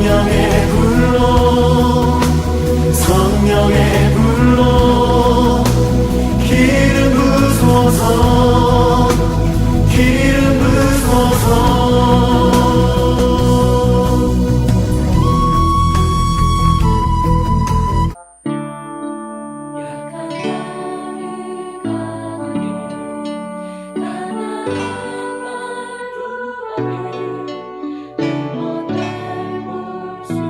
성령의 불로 성령의 불로 기름 부소서 기름 부소서 수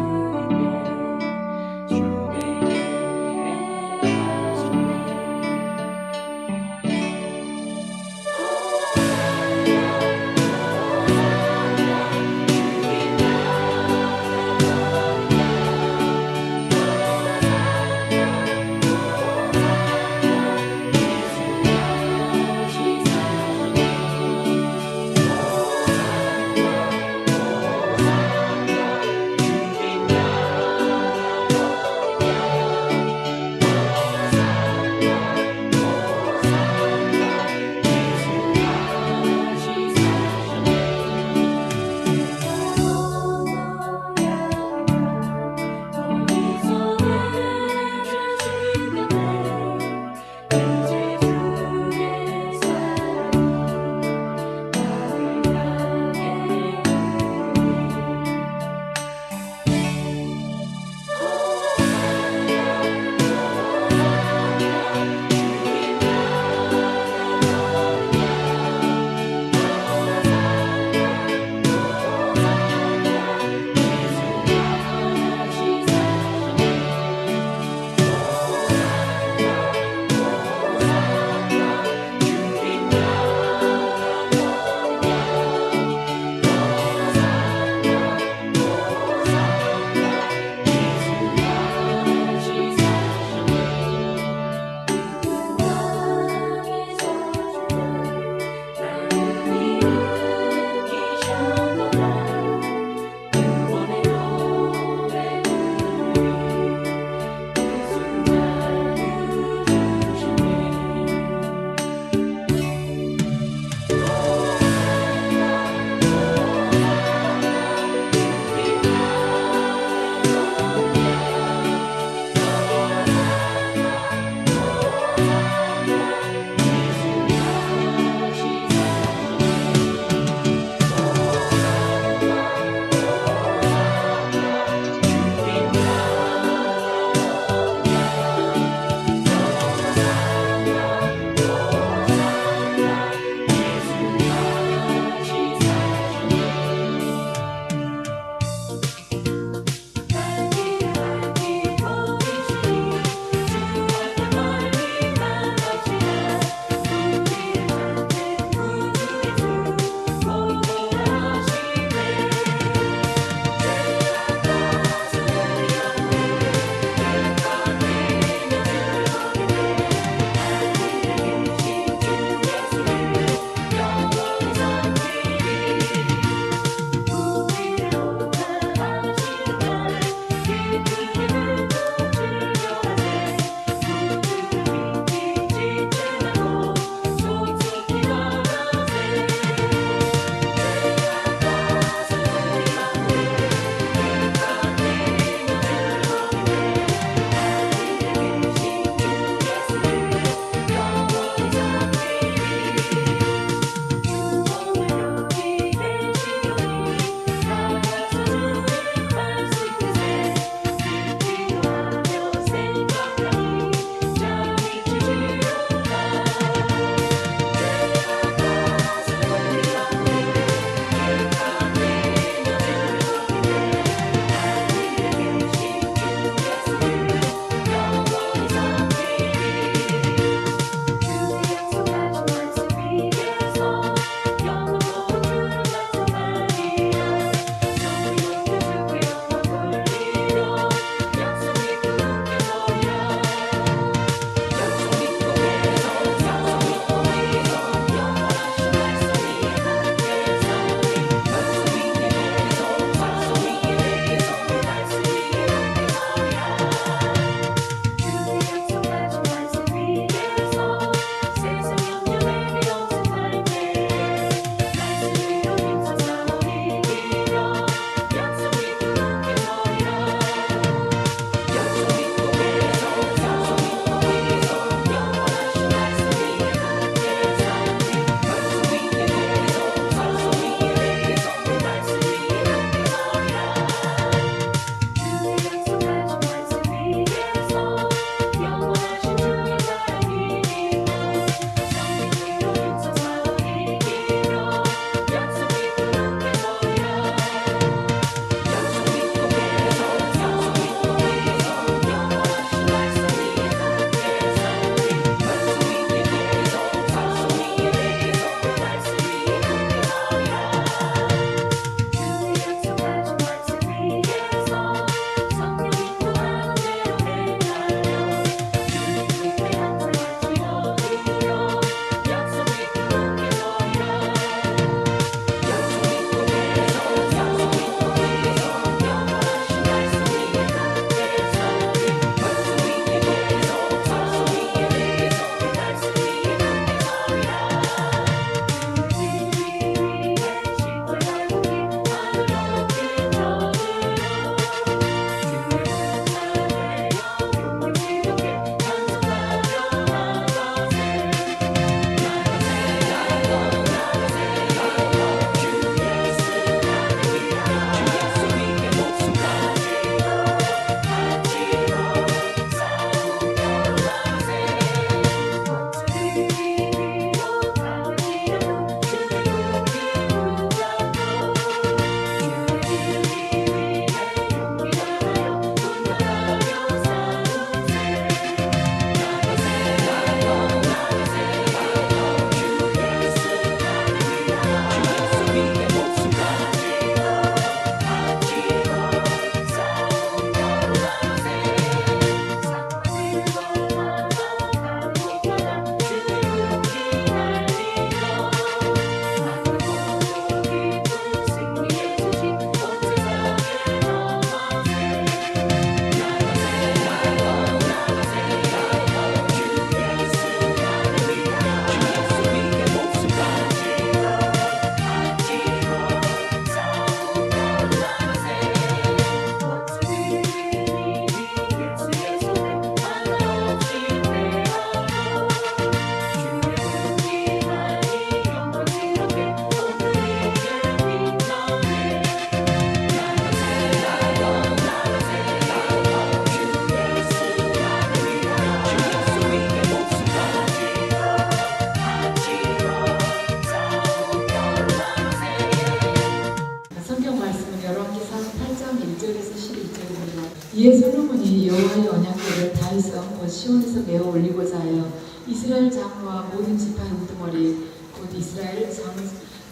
여호와의 언약궤를 다윗성 곧 시온에서 메어 올리고자 하여 이스라엘 장로와 모든 지파의 우두머리 곧 이스라엘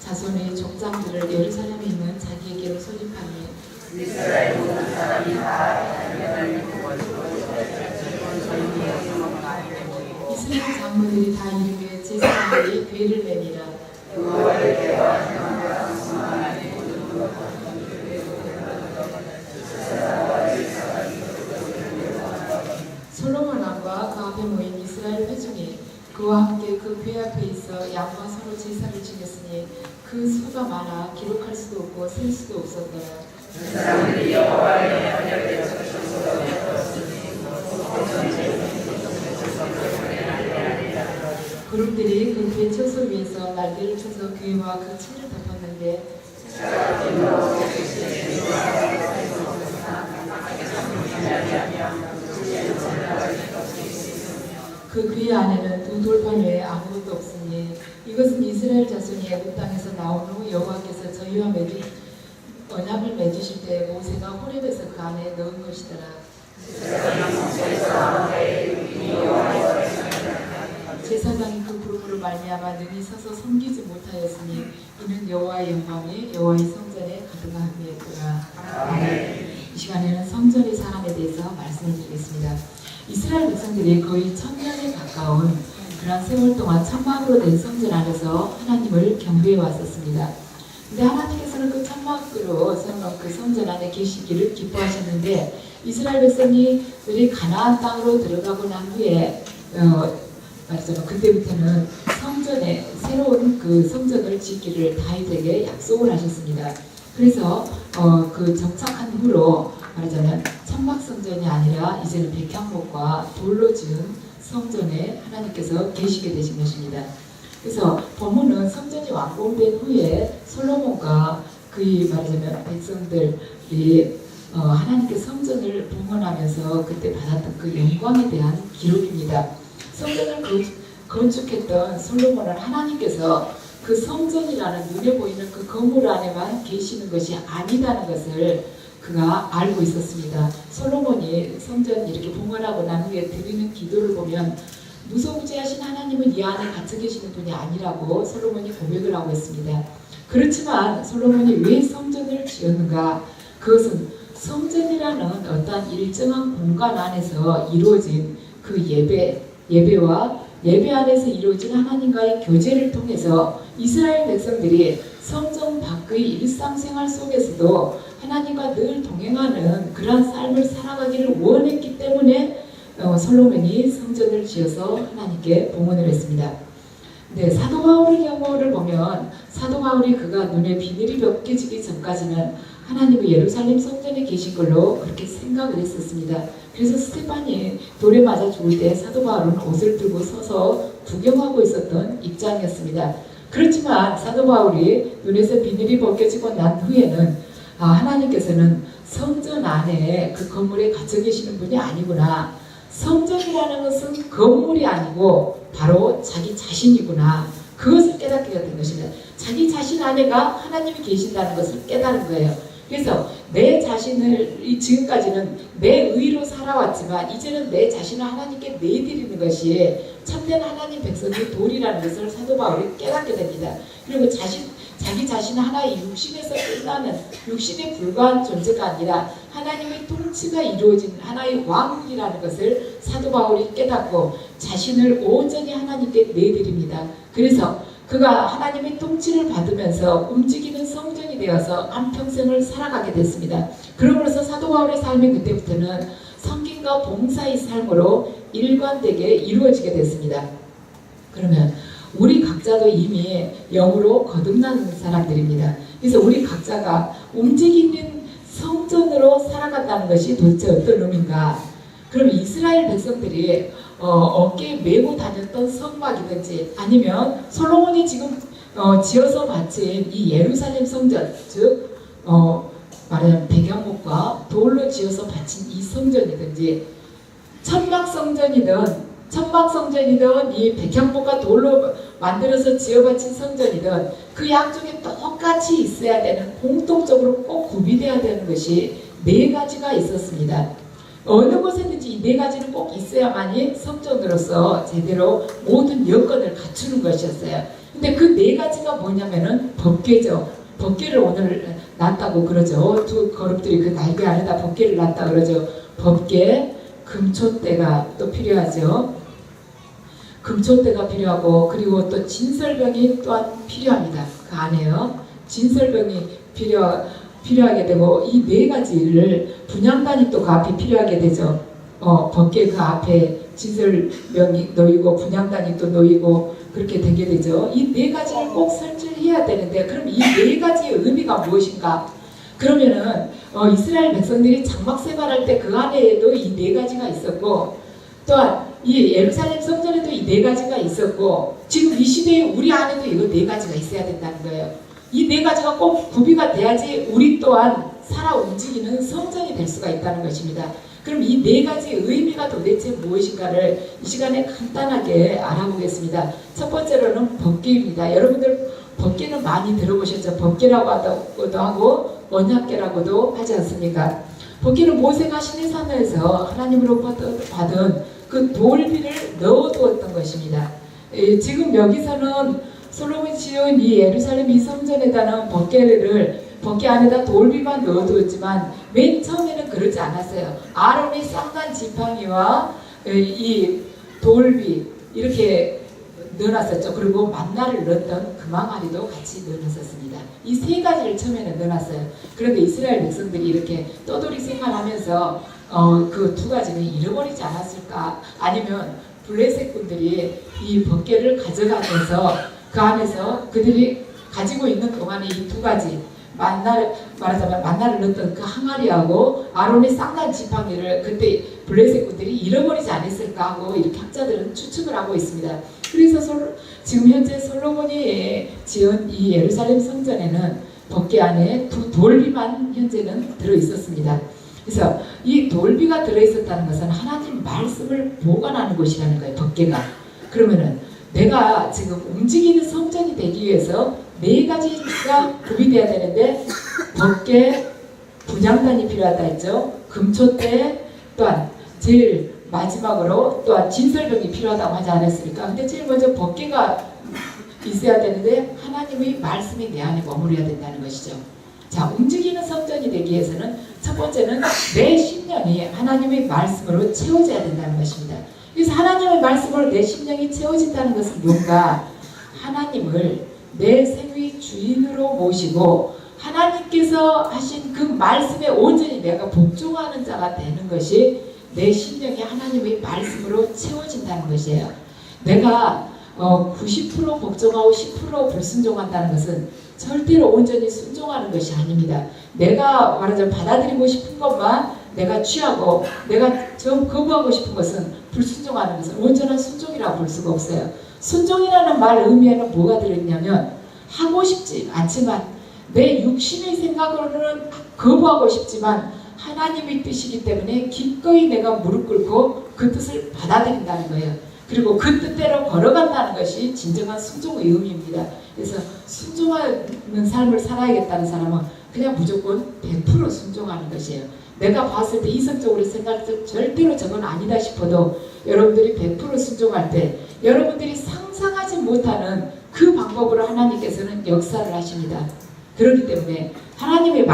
자손의 족장들을 예루살렘에 있는 자기에게로 소집하니 이스라엘 모든 사람이 다 이스라엘 장로들이 다 이르되 제사장들이 궤를 내니라. 솔로몬 왕과 그 앞에 모인 이스라엘 회중이 그와 함께 그 궤 앞에 있어 양과 서로 제사를 지냈으니 그 수가 많아 기록할 수도 없고 셀 수도 없었더라. 사람들이 여호와의 언약궤를 그룹들이 그 궤 처소 위에서 날개를 쳐서 궤와 그 채를 덮었는데 그 궤 안에는 두 돌판 외에 아무것도 없으니 이것은 이스라엘 자손이 애굽 땅에서 나온 후 여호와께서 저희와 언약을 맺으실 때 모세가 호렙에서 그 안에 넣은 것이더라. 제사장이 그 부름으로 말미암아 능히 서서 섬기지 못하였으니 이는 여호와의 영광이 여호와의 성전에 가득함이었더라. 이 시간에는 성전의 사람에 대해서 말씀을 드리겠습니다. 이스라엘 백성들이 거의 1000년에 가까운 그런 세월 동안 천막으로 된 성전 안에서 하나님을 경배해 왔었습니다. 근데 하나님께서는 그 천막으로 세워놓은 그 성전 안에 계시기를 기뻐하셨는데 이스라엘 백성들이 가나안 땅으로 들어가고 난 후에 말하자면 그때부터는 성전에 새로운 그 성전을 짓기를 다윗에게 약속을 하셨습니다. 그래서 그 정착한 후로 말하자면 천막 성전이 아니라 이제는 백향목과 돌로 지은 성전에 하나님께서 계시게 되신 것입니다. 그래서 본문은 성전이 완공된 후에 솔로몬과 그의 말하자면 백성들이 하나님께 성전을 봉헌하면서 그때 받았던 그 영광에 대한 기록입니다. 성전을 건축했던 솔로몬은 하나님께서 그 성전이라는 눈에 보이는 그 건물 안에만 계시는 것이 아니다는 것을 그가 알고 있었습니다. 솔로몬이 성전 이렇게 봉헌하고 난 후에 드리는 기도를 보면 무소부지하신 하나님은 이 안에 갇혀 계시는 분이 아니라고 솔로몬이 고백을 하고 있습니다. 그렇지만 솔로몬이 왜 성전을 지었는가? 그것은 성전이라는 어떤 일정한 공간 안에서 이루어진 그 예배와 예배 안에서 이루어진 하나님과의 교제를 통해서 이스라엘 백성들이 성전 밖의 일상생활 속에서도 하나님과 늘 동행하는 그러한 삶을 살아가기를 원했기 때문에 솔로몬이 성전을 지어서 하나님께 봉헌을 했습니다. 네, 사도 바울의 경우를 보면 사도 바울이 그가 눈에 비늘이 벗겨지기 전까지는 하나님의 예루살렘 성전에 계신 걸로 그렇게 생각을 했었습니다. 그래서 스테반이 돌에 맞아 죽을 때 사도 바울은 옷을 들고 서서 구경하고 있었던 입장이었습니다. 그렇지만 사도 바울이 눈에서 비늘이 벗겨지고 난 후에는 하나님께서는 성전 안에 그 건물에 갇혀 계시는 분이 아니구나. 성전이라는 것은 건물이 아니고 바로 자기 자신이구나. 그것을 깨닫게 된 것입니다. 자기 자신 안에가 하나님이 계신다는 것을 깨달은 거예요. 그래서 내 자신을 지금까지는 내 의로 살아왔지만 이제는 내 자신을 하나님께 내드리는 것이 참된 하나님 백성의 도리라는 것을 사도 바울이 깨닫게 됩니다. 그리고 자기 자신은 하나의 육신에서 끝나는 육신에 불과한 존재가 아니라 하나님의 통치가 이루어진 하나의 왕이라는 것을 사도 바울이 깨닫고 자신을 온전히 하나님께 내드립니다. 그래서 그가 하나님의 통치를 받으면서 움직이는 성전이 되어서 한평생을 살아가게 됐습니다. 그러면서 사도 바울의 삶이 그때부터는 섬김과 봉사의 삶으로 일관되게 이루어지게 됐습니다. 그러면 우리 각자도 이미 영으로 거듭난 사람들입니다. 그래서 우리 각자가 움직이는 성전으로 살아간다는 것이 도대체 어떤 의미인가? 그럼 이스라엘 백성들이 어깨에 메고 다녔던 성막이든지 아니면 솔로몬이 지금 지어서 바친 이 예루살렘 성전, 즉 말하자면 백향목과 돌로 지어서 바친 이 성전이든지 천막성전이든 이 백향목과 돌로 만들어서 지어바친 성전이든 그 양쪽에 똑같이 있어야 되는 공통적으로 꼭 구비되어야 되는 것이 네 가지가 있었습니다. 어느 곳에든지 이 네 가지는 꼭 있어야만이 성전으로서 제대로 모든 여건을 갖추는 것이었어요. 근데 그 네 가지가 뭐냐면은 법궤죠. 법궤를 오늘 놨다고 그러죠. 두 거룩들이 그 날개 안에다 법궤를 놨다 그러죠. 법궤, 금초대가 또 필요하죠. 금초대가 필요하고, 그리고 또 진설병이 또한 필요합니다. 그 안에요. 진설병이 필요하게 되고, 이 네 가지를 분향단이 또 그 앞에 필요하게 되죠. 법궤 그 앞에 진설병이 놓이고 분향단이 또 놓이고 그렇게 되게 되죠. 이 네 가지를 꼭 설치해야 되는데, 그럼 이 네 가지의 의미가 무엇인가? 그러면은 이스라엘 백성들이 장막 생활할 때 그 안에도 이 네 가지가 있었고, 또한 이 예루살렘 성전에도 이 네 가지가 있었고, 지금 이 시대에 우리 안에도 이거 네 가지가 있어야 된다는 거예요. 이 네 가지가 꼭 구비가 돼야지 우리 또한 살아 움직이는 성전이 될 수가 있다는 것입니다. 그럼 이 네 가지의 의미가 도대체 무엇인가를 이 시간에 간단하게 알아보겠습니다. 첫 번째로는 법궤입니다. 여러분들 법궤는 많이 들어보셨죠? 법궤라고 하기도 하고 언약궤라고도 하지 않습니까? 법궤는 모세가 시내산에서 하나님으로부터 받은 그 돌비를 넣어두었던 것입니다. 지금 여기서는 솔로몬이 지은 이 예루살렘 이 성전에다는 법궤 안에다 돌비만 넣어두었지만 맨 처음에는 그러지 않았어요. 아론의 쌍난 지팡이와 이 돌비 이렇게 넣어놨었죠. 그리고 만나를 넣었던 금항아리도 같이 넣어놨었습니다. 이 세 가지를 처음에는 넣어놨어요. 그런데 이스라엘 백성들이 이렇게 떠돌이 생활하면서 그 두 가지는 잃어버리지 않았을까? 아니면 블레셋 군들이 이 법궤를 가져가면서 그 안에서 그들이 가지고 있는 동안에 이 두 가지 말하자면 만나를 넣었던 그 항아리하고 아론의 쌍난 지팡이를 그때 블레셋 군들이 잃어버리지 않았을까 하고 이렇게 학자들은 추측을 하고 있습니다. 그래서 지금 현재 솔로몬이 지은 이 예루살렘 성전에는 법궤 안에 두 돌비만 현재는 들어있었습니다. 그래서 이 돌비가 들어있었다는 것은 하나님 말씀을 보관하는 곳이라는 거예요. 법궤가. 그러면은 내가 지금 움직이는 성전이 되기 위해서 네 가지가 구비돼야 되는데, 법궤, 분향단이 필요하다 했죠. 금초대, 또한 제일 마지막으로 또한 진설병이 필요하다고 하지 않았습니까? 근데 제일 먼저 법궤가 있어야 되는데 하나님의 말씀이 내 안에 머무려야 된다는 것이죠. 자, 움직이는 성전이 되기 위해서는 첫 번째는 내 심령이 하나님의 말씀으로 채워져야 된다는 것입니다. 그래서 하나님의 말씀으로 내 심령이 채워진다는 것은 뭔가? 하나님을 내 생의 주인으로 모시고 하나님께서 하신 그 말씀에 온전히 내가 복종하는 자가 되는 것이 내 심령이 하나님의 말씀으로 채워진다는 것이에요. 내가 90% 복종하고 10% 불순종한다는 것은 절대로 온전히 순종하는 것이 아닙니다. 내가 말하자면 받아들이고 싶은 것만 내가 취하고 내가 좀 거부하고 싶은 것은 불순종하는 것은 온전한 순종이라고 볼 수가 없어요. 순종이라는 말 의미에는 뭐가 들어있냐면 하고 싶지 않지만 내 육신의 생각으로는 거부하고 싶지만 하나님의 뜻이기 때문에 기꺼이 내가 무릎 꿇고 그 뜻을 받아들인다는 거예요. 그리고 그 뜻대로 걸어간다는 것이 진정한 순종의 의미입니다. 그래서 순종하는 삶을 살아야겠다는 사람은 그냥 무조건 100% 순종하는 것이에요. 내가 봤을 때 이성적으로 생각할 때 절대로 저건 아니다 싶어도 여러분들이 100% 순종할 때 여러분들이 상상하지 못하는 그 방법으로 하나님께서는 역사를 하십니다. 그렇기 때문에 하나님의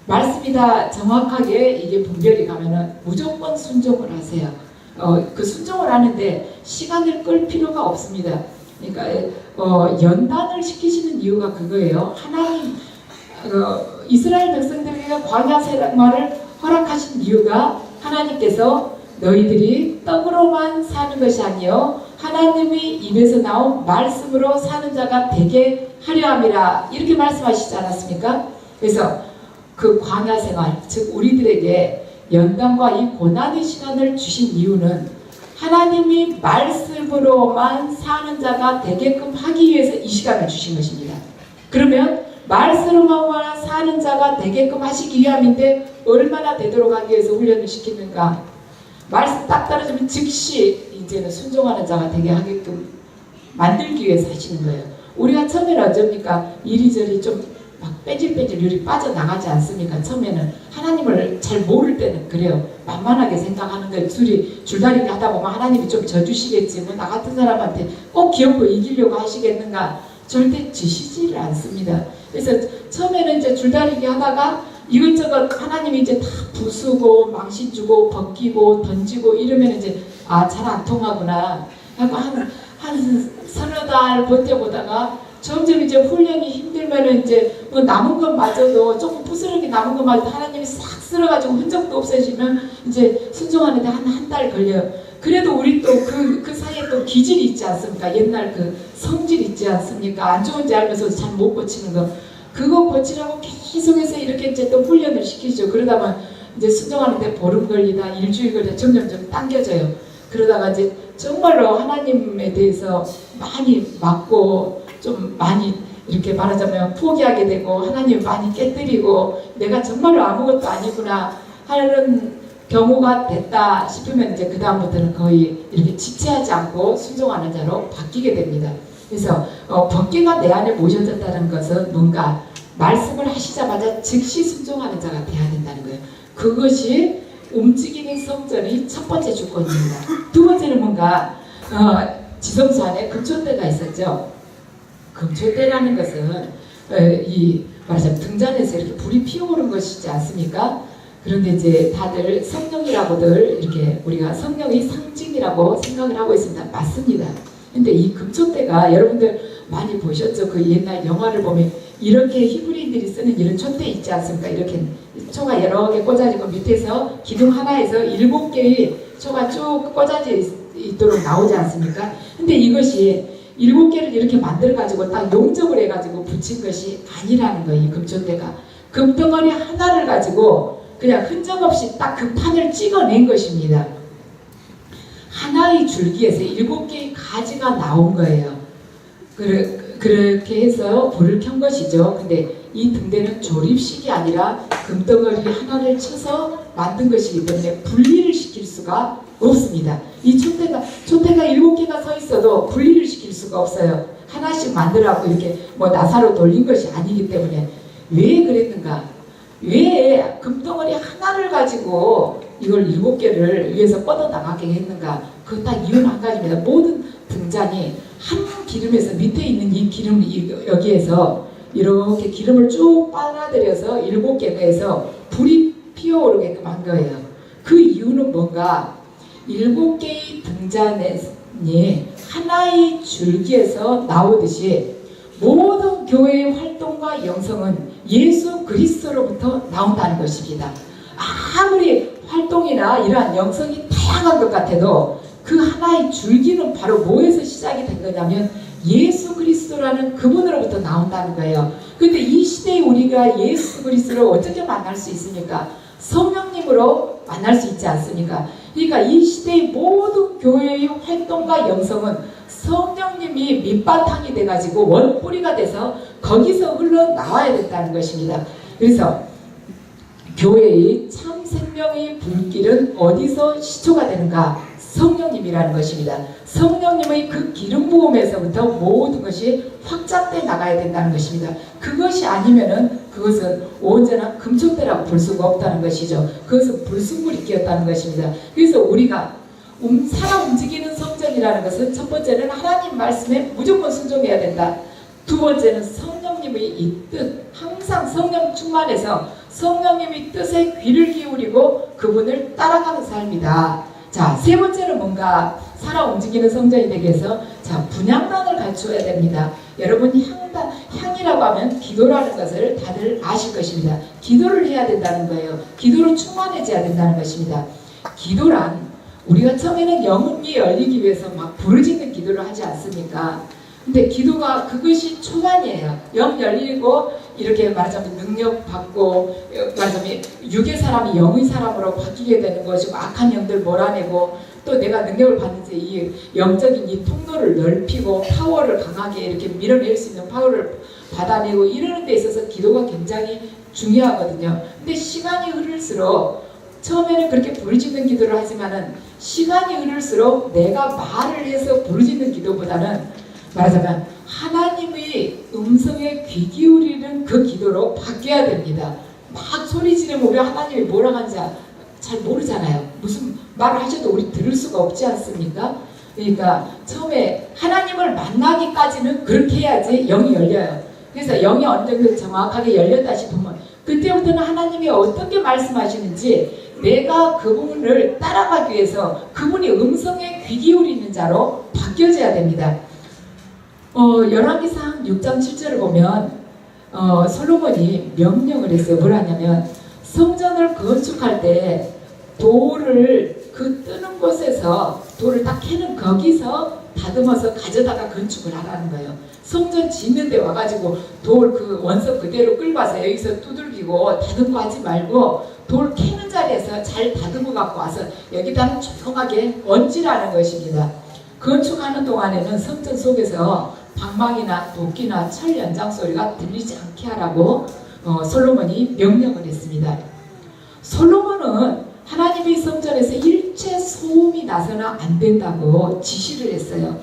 말씀이다 정확하게 이게 분별이 가면은 무조건 순종을 하세요. 그 순종을 하는데 시간을 끌 필요가 없습니다. 그러니까 연단을 시키시는 이유가 그거예요. 하나님 이스라엘 백성들에게 광야 생활을 허락하신 이유가 하나님께서 너희들이 떡으로만 사는 것이 아니요 하나님의 입에서 나온 말씀으로 사는 자가 되게 하려 함이라 이렇게 말씀하시지 않았습니까? 그래서 그 광야 생활 즉 우리들에게 연단과 이 고난의 시간을 주신 이유는 하나님이 말씀으로만 사는 자가 되게끔 하기 위해서 이 시간을 주신 것입니다. 그러면 말씀으로만 사는 자가 되게끔 하시기 위함인데 얼마나 되도록 하기 위해서 훈련을 시키는가? 말씀 딱 떨어지면 즉시 이제는 순종하는 자가 되게 하게끔 만들기 위해서 하시는 거예요. 우리가 처음에는 어쩝니까? 이리저리 좀 막 빼질빼질 열이 빠져나가지 않습니까? 처음에는 하나님을 잘 모를 때는 그래요. 만만하게 생각하는 거예요. 줄다리기 하다 보면 하나님이 좀 져주시겠지. 뭐 나 같은 사람한테 꼭 기어코 이기려고 하시겠는가? 절대 지시지를 않습니다. 그래서 처음에는 이제 줄다리기 하다가 이것저것 하나님이 이제 다 부수고 망신 주고 벗기고 던지고 이러면 이제 잘 안 통하구나 하고 한 서너 달 버텨보다가 점점 이제 훈련이 힘들면은 이제 뭐 남은 것마저도 조금 부스러기 남은 것마저도 하나님이 싹 쓸어가지고 흔적도 없애지면 이제 순종하는데 한 달 걸려요. 그래도 우리 또 그 사이에 또 기질이 있지 않습니까? 옛날 그 성질 있지 않습니까? 안 좋은지 알면서 잘 못 고치는 거. 그거 고치라고 계속해서 이렇게 이제 또 훈련을 시키죠. 그러다 보면 이제 순종하는데 보름 걸리다 일주일 걸리다 점점 당겨져요. 그러다가 이제 정말로 하나님에 대해서 많이 맞고 좀 많이 이렇게 말하자면 포기하게 되고 하나님 많이 깨뜨리고 내가 정말로 아무것도 아니구나 하는 경우가 됐다 싶으면 이제 그 다음부터는 거의 이렇게 지체하지 않고 순종하는 자로 바뀌게 됩니다. 그래서 번개가 내 안에 모셔졌다는 것은 뭔가 말씀을 하시자마자 즉시 순종하는 자가 돼야 된다는 거예요. 그것이 움직이는 성전의 첫 번째 조건입니다. 두 번째는 뭔가 지성소 안에 금초대가 있었죠. 금초대라는 것은 말하자면 등잔에서 이렇게 불이 피어오른 것이지 않습니까? 그런데 이제 다들 성령이라고들 이렇게 우리가 성령의 상징이라고 생각을 하고 있습니다. 맞습니다. 근데 이 금초대가 여러분들 많이 보셨죠? 그 옛날 영화를 보면 이렇게 히브리인들이 쓰는 이런 촛대 있지 않습니까? 이렇게 초가 여러 개 꽂아지고 밑에서 기둥 하나에서 7개의 초가 쭉 꽂아져 있도록 나오지 않습니까? 근데 이것이 7개를 이렇게 만들어가지고 딱 용접을 해가지고 붙인 것이 아니라는 거예요. 이 금초대가. 금덩어리 하나를 가지고 그냥 흔적 없이 딱 그 판을 찍어낸 것입니다. 하나의 줄기에서 7개의 가지가 나온 거예요. 그렇게 해서 불을 켠 것이죠. 근데 이 등대는 조립식이 아니라 금덩어리 하나를 쳐서 만든 것이기 때문에 분리를 시킬 수가 없습니다. 이 촛대가 7개가 서 있어도 분리를 시킬 수가 없어요. 하나씩 만들라고 이렇게 뭐 나사로 돌린 것이 아니기 때문에. 왜 그랬는가? 왜 금덩어리 하나를 가지고 이걸 7개를 위에서 뻗어나가게 했는가? 그 딱 이유는 한 가지입니다. 모든 등잔이 한 기름에서 밑에 있는 이 기름 여기에서 이렇게 기름을 쭉 빨아들여서 7개에서 불이 피어오르게끔 한 거예요. 그 이유는 뭔가 7개의 등잔이 하나의 줄기에서 나오듯이 모든 교회의 활동과 영성은 예수 그리스도로부터 나온다는 것입니다. 아무리 활동이나 이러한 영성이 다양한 것 같아도 그 하나의 줄기는 바로 뭐에서 시작이 된 거냐면 예수 그리스도라는 그분으로부터 나온다는 거예요. 그런데 이 시대에 우리가 예수 그리스도를 어떻게 만날 수 있습니까? 성령님으로 만날 수 있지 않습니까? 그러니까 이 시대의 모든 교회의 활동과 영성은 성령님이 밑바탕이 돼가지고 원뿌리가 돼서 거기서 흘러나와야 된다는 것입니다. 그래서 교회의 참 생명의 불길은 어디서 시초가 되는가? 성령님이라는 것입니다. 성령님의 그 기름 부음에서부터 모든 것이 확장돼 나가야 된다는 것입니다. 그것이 아니면은 그것은 온전한 금초대라고 볼 수가 없다는 것이죠. 그것은 불순물이 끼었다는 것입니다. 그래서 우리가 살아 움직이는 성전이라는 것은 첫 번째는 하나님 말씀에 무조건 순종해야 된다. 두 번째는 성령님의 이 뜻, 항상 성령 충만해서 성령님의 뜻에 귀를 기울이고 그분을 따라가는 삶이다. 자, 세 번째는 뭔가 살아 움직이는 성전이 되기 위해서 분향단을 갖추어야 됩니다. 여러분 향이라고 하면 기도라는 것을 다들 아실 것입니다. 기도를 해야 된다는 거예요. 기도로 충만해져야 된다는 것입니다. 기도란 우리가 처음에는 영이 열리기 위해서 막 부르짖는 기도를 하지 않습니까? 근데 기도가 그것이 초반이에요. 영 열리고 이렇게 말하자면 능력 받고 말하자면 육의 사람이 영의 사람으로 바뀌게 되는 것이고 악한 영들 몰아내고 또 내가 능력을 받는지 이 영적인 이 통로를 넓히고 파워를 강하게 이렇게 밀어낼 수 있는 파워를 받아내고 이러는 데 있어서 기도가 굉장히 중요하거든요. 근데 시간이 흐를수록 처음에는 그렇게 부르짖는 기도를 하지만은 시간이 흐를수록 내가 말을 해서 부르짖는 기도보다는 말하자면 하나님의 다시 음성에 귀 기울이는 그 기도로 바뀌어야 됩니다. 막 소리 지르면 우리 하나님이 뭐라 하는지 잘 모르잖아요. 무슨 말을 하셔도 우리 들을 수가 없지 않습니까? 그러니까 처음에 하나님을 만나기까지는 그렇게 해야지 영이 열려요. 그래서 영이 어느 정도 정확하게 열렸다 싶으면 그때부터는 하나님이 어떻게 말씀하시는지 내가 그분을 따라가기 위해서 그분이 음성에 귀 기울이는 자로 바뀌어져야 됩니다. 열왕기상 6장 7절을 보면 솔로몬이 명령을 했어요. 뭘 하냐면 성전을 건축할 때 돌을 그 뜨는 곳에서 돌을 딱 캐는 거기서 다듬어서 가져다가 건축을 하라는 거예요. 성전 짓는 데 와가지고 돌 그 원석 그대로 끌고 와서 여기서 두들기고 다듬고 하지 말고 돌 캐는 자리에서 잘 다듬어 갖고 와서 여기다는 조용하게 얹으라는 것입니다. 건축하는 동안에는 성전 속에서 방망이나 도끼나 철 연장 소리가 들리지 않게 하라고 솔로몬이 명령을 했습니다. 솔로몬은 하나님의 성전에서 일체 소음이 나서는 안 된다고 지시를 했어요.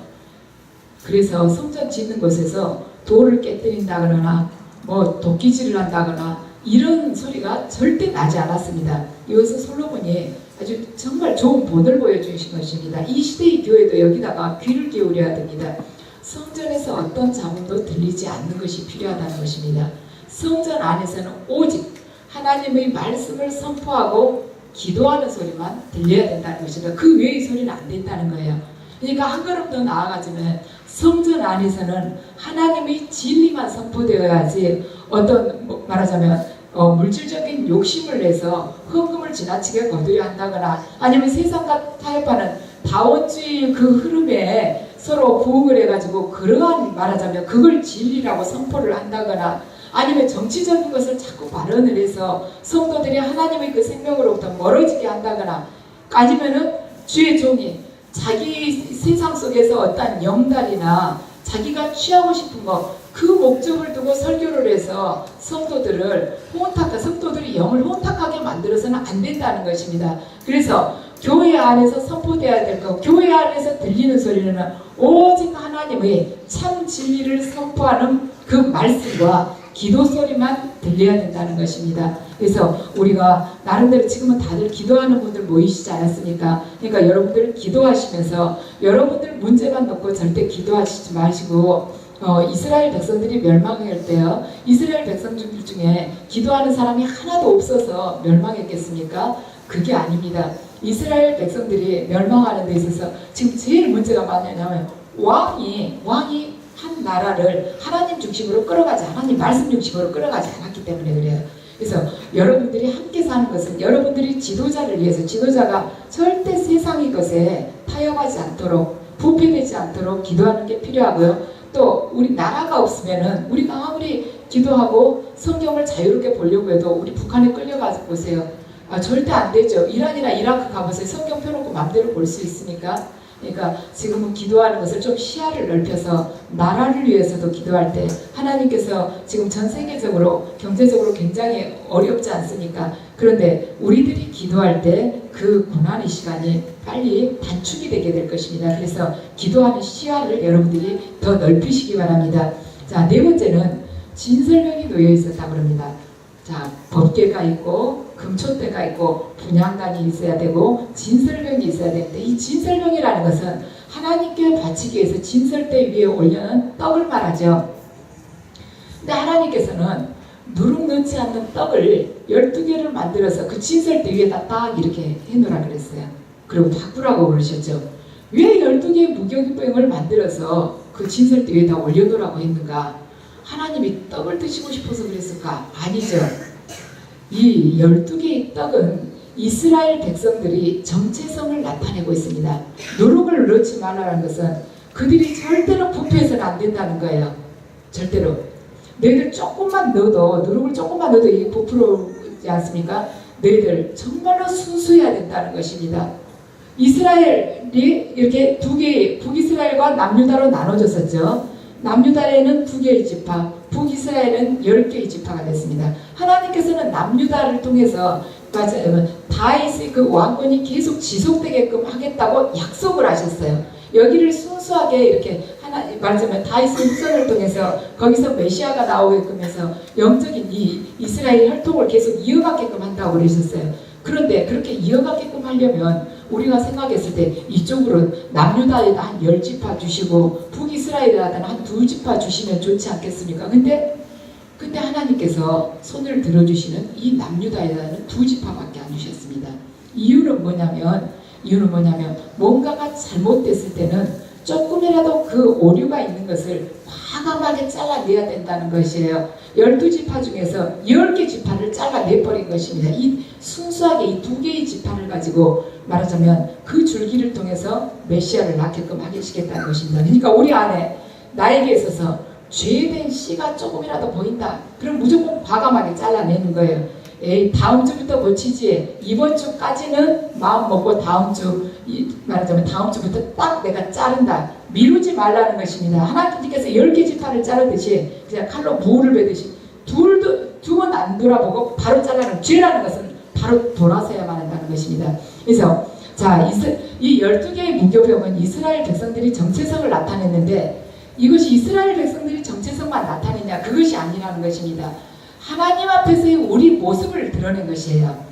그래서 성전 짓는 곳에서 돌을 깨뜨린다거나 뭐 도끼질을 한다거나 이런 소리가 절대 나지 않았습니다. 이것은 솔로몬이 아주 정말 좋은 본을 보여주신 것입니다. 이 시대의 교회도 여기다가 귀를 기울여야 됩니다. 성전에서 어떤 잡음도 들리지 않는 것이 필요하다는 것입니다. 성전 안에서는 오직 하나님의 말씀을 선포하고 기도하는 소리만 들려야 된다는 것입니다. 그 외의 소리는 안 된다는 거예요. 그러니까 한 걸음 더 나아가지면 성전 안에서는 하나님의 진리만 선포되어야지 어떤 말하자면 물질적인 욕심을 내서 헌금을 지나치게 거두려 한다거나 아니면 세상과 타협하는 다원주의 그 흐름에 서로 부응을 해가지고 그러한 말하자면 그걸 진리라고 선포를 한다거나 아니면 정치적인 것을 자꾸 발언을 해서 성도들이 하나님의 그 생명으로부터 멀어지게 한다거나 아니면은 주의 종이 자기 세상 속에서 어떤 영달이나 자기가 취하고 싶은 것 그 목적을 두고 설교를 해서 성도들이 영을 혼탁하게 만들어서는 안 된다는 것입니다. 그래서 교회 안에서 선포되어야 될 것, 교회 안에서 들리는 소리는 오직 하나님의 참 진리를 선포하는 그 말씀과 기도 소리만 들려야 된다는 것입니다. 그래서 우리가 나름대로 지금은 다들 기도하는 분들 모이시지 않았습니까? 그러니까 여러분들 기도하시면서 여러분들 문제만 놓고 절대 기도하시지 마시고 이스라엘 백성들이 멸망할 때요. 이스라엘 백성들 중에 기도하는 사람이 하나도 없어서 멸망했겠습니까? 그게 아닙니다. 이스라엘 백성들이 멸망하는 데 있어서 지금 제일 문제가 뭐냐면 왕이 한 나라를 하나님 중심으로 끌어가지 하나님 말씀 중심으로 끌어가지 않았기 때문에 그래요. 그래서 여러분들이 함께 사는 것은 여러분들이 지도자를 위해서 지도자가 절대 세상의 것에 타협하지 않도록 부패되지 않도록 기도하는 게 필요하고요. 또 우리 나라가 없으면은 우리가 아무리 기도하고 성경을 자유롭게 보려고 해도 우리 북한에 끌려가서 보세요. 절대 안 되죠. 이란이나 이라크 가보세요. 성경 펴놓고 마음대로 볼 수 있으니까. 그러니까 지금은 기도하는 것을 좀 시야를 넓혀서 나라를 위해서도 기도할 때 하나님께서 지금 전 세계적으로 경제적으로 굉장히 어렵지 않습니까? 그런데 우리들이 기도할 때 그 고난의 시간이 빨리 단축이 되게 될 것입니다. 그래서 기도하는 시야를 여러분들이 더 넓히시기 바랍니다. 자, 네 번째는 진설명이 놓여 있었다고 합니다. 자, 법궤가 있고 금초대가 있고 분향단이 있어야 되고 진설명이 있어야 되는데 이 진설명이라는 것은 하나님께 바치기 위해서 진설대 위에 올려놓은 떡을 말하죠. 근데 하나님께서는 누룩 넣지 않는 떡을 12개를 만들어서 그 진설대 위에다 딱 이렇게 해놓으라 그랬어요. 그리고 바꾸라고 그러셨죠. 왜 12개의 무교병을 만들어서 그 진설대 위에다 올려놓으라고 했는가? 하나님이 떡을 드시고 싶어서 그랬을까? 아니죠. 이 12개의 떡은 이스라엘 백성들이 정체성을 나타내고 있습니다. 누룩을 넣지 말라는 것은 그들이 절대로 부패해서는 안 된다는 거예요. 절대로. 너희들 조금만 넣어도 누룩을 조금만 넣어도 이게 부풀지 않습니까? 너희들 정말로 순수해야 된다는 것입니다. 이스라엘이 이렇게 두 개의 북이스라엘과 남유다로 나눠졌었죠. 남유다에는 2개의 지파, 북이스라엘은 10개의 지파가 됐습니다. 하나님께서는 남유다를 통해서 다윗의 그 왕권이 계속 지속되게끔 하겠다고 약속을 하셨어요. 여기를 순수하게 이렇게 말하자면 다윗의 후손을 통해서 거기서 메시아가 나오게끔 해서 영적인 이 이스라엘 혈통을 계속 이어가게끔 한다고 그러셨어요. 그런데 그렇게 이어가게끔 하려면 우리가 생각했을 때 이쪽으로 남유다에다 한 10지파 주시고 북이스라엘에다 한 2지파 주시면 좋지 않겠습니까? 근데 하나님께서 손을 들어주시는 이 남유다에다는 2지파밖에 안 주셨습니다. 이유는 뭐냐면 뭔가가 잘못됐을 때는 조금이라도 그 오류가 있는 것을 과감하게 잘라내야 된다는 것이에요. 12지파 중에서 10개 지파를 잘라내버린 것입니다. 이 순수하게 이 2개의 지파를 가지고 말하자면 그 줄기를 통해서 메시아를 낳게끔 하시겠다는 것입니다. 그러니까 우리 안에 나에게 있어서 죄된 씨가 조금이라도 보인다. 그럼 무조건 과감하게 잘라내는 거예요. 에이, 다음 주부터 고치지. 이번 주까지는 마음 먹고 다음 주부터 딱 내가 자른다. 미루지 말라는 것입니다. 하나님께서 10개 지파를 자르듯이 그냥 칼로 무를 베듯이 두 번 안 돌아보고 바로 잘라는 죄라는 것은 바로 돌아서야만 한다는 것입니다. 그래서 자, 이 12개의 무교병은 이스라엘 백성들이 정체성을 나타냈는데 이것이 이스라엘 백성들이 정체성만 나타내냐? 그것이 아니라는 것입니다. 하나님 앞에서의 우리 모습을 드러낸 것이에요.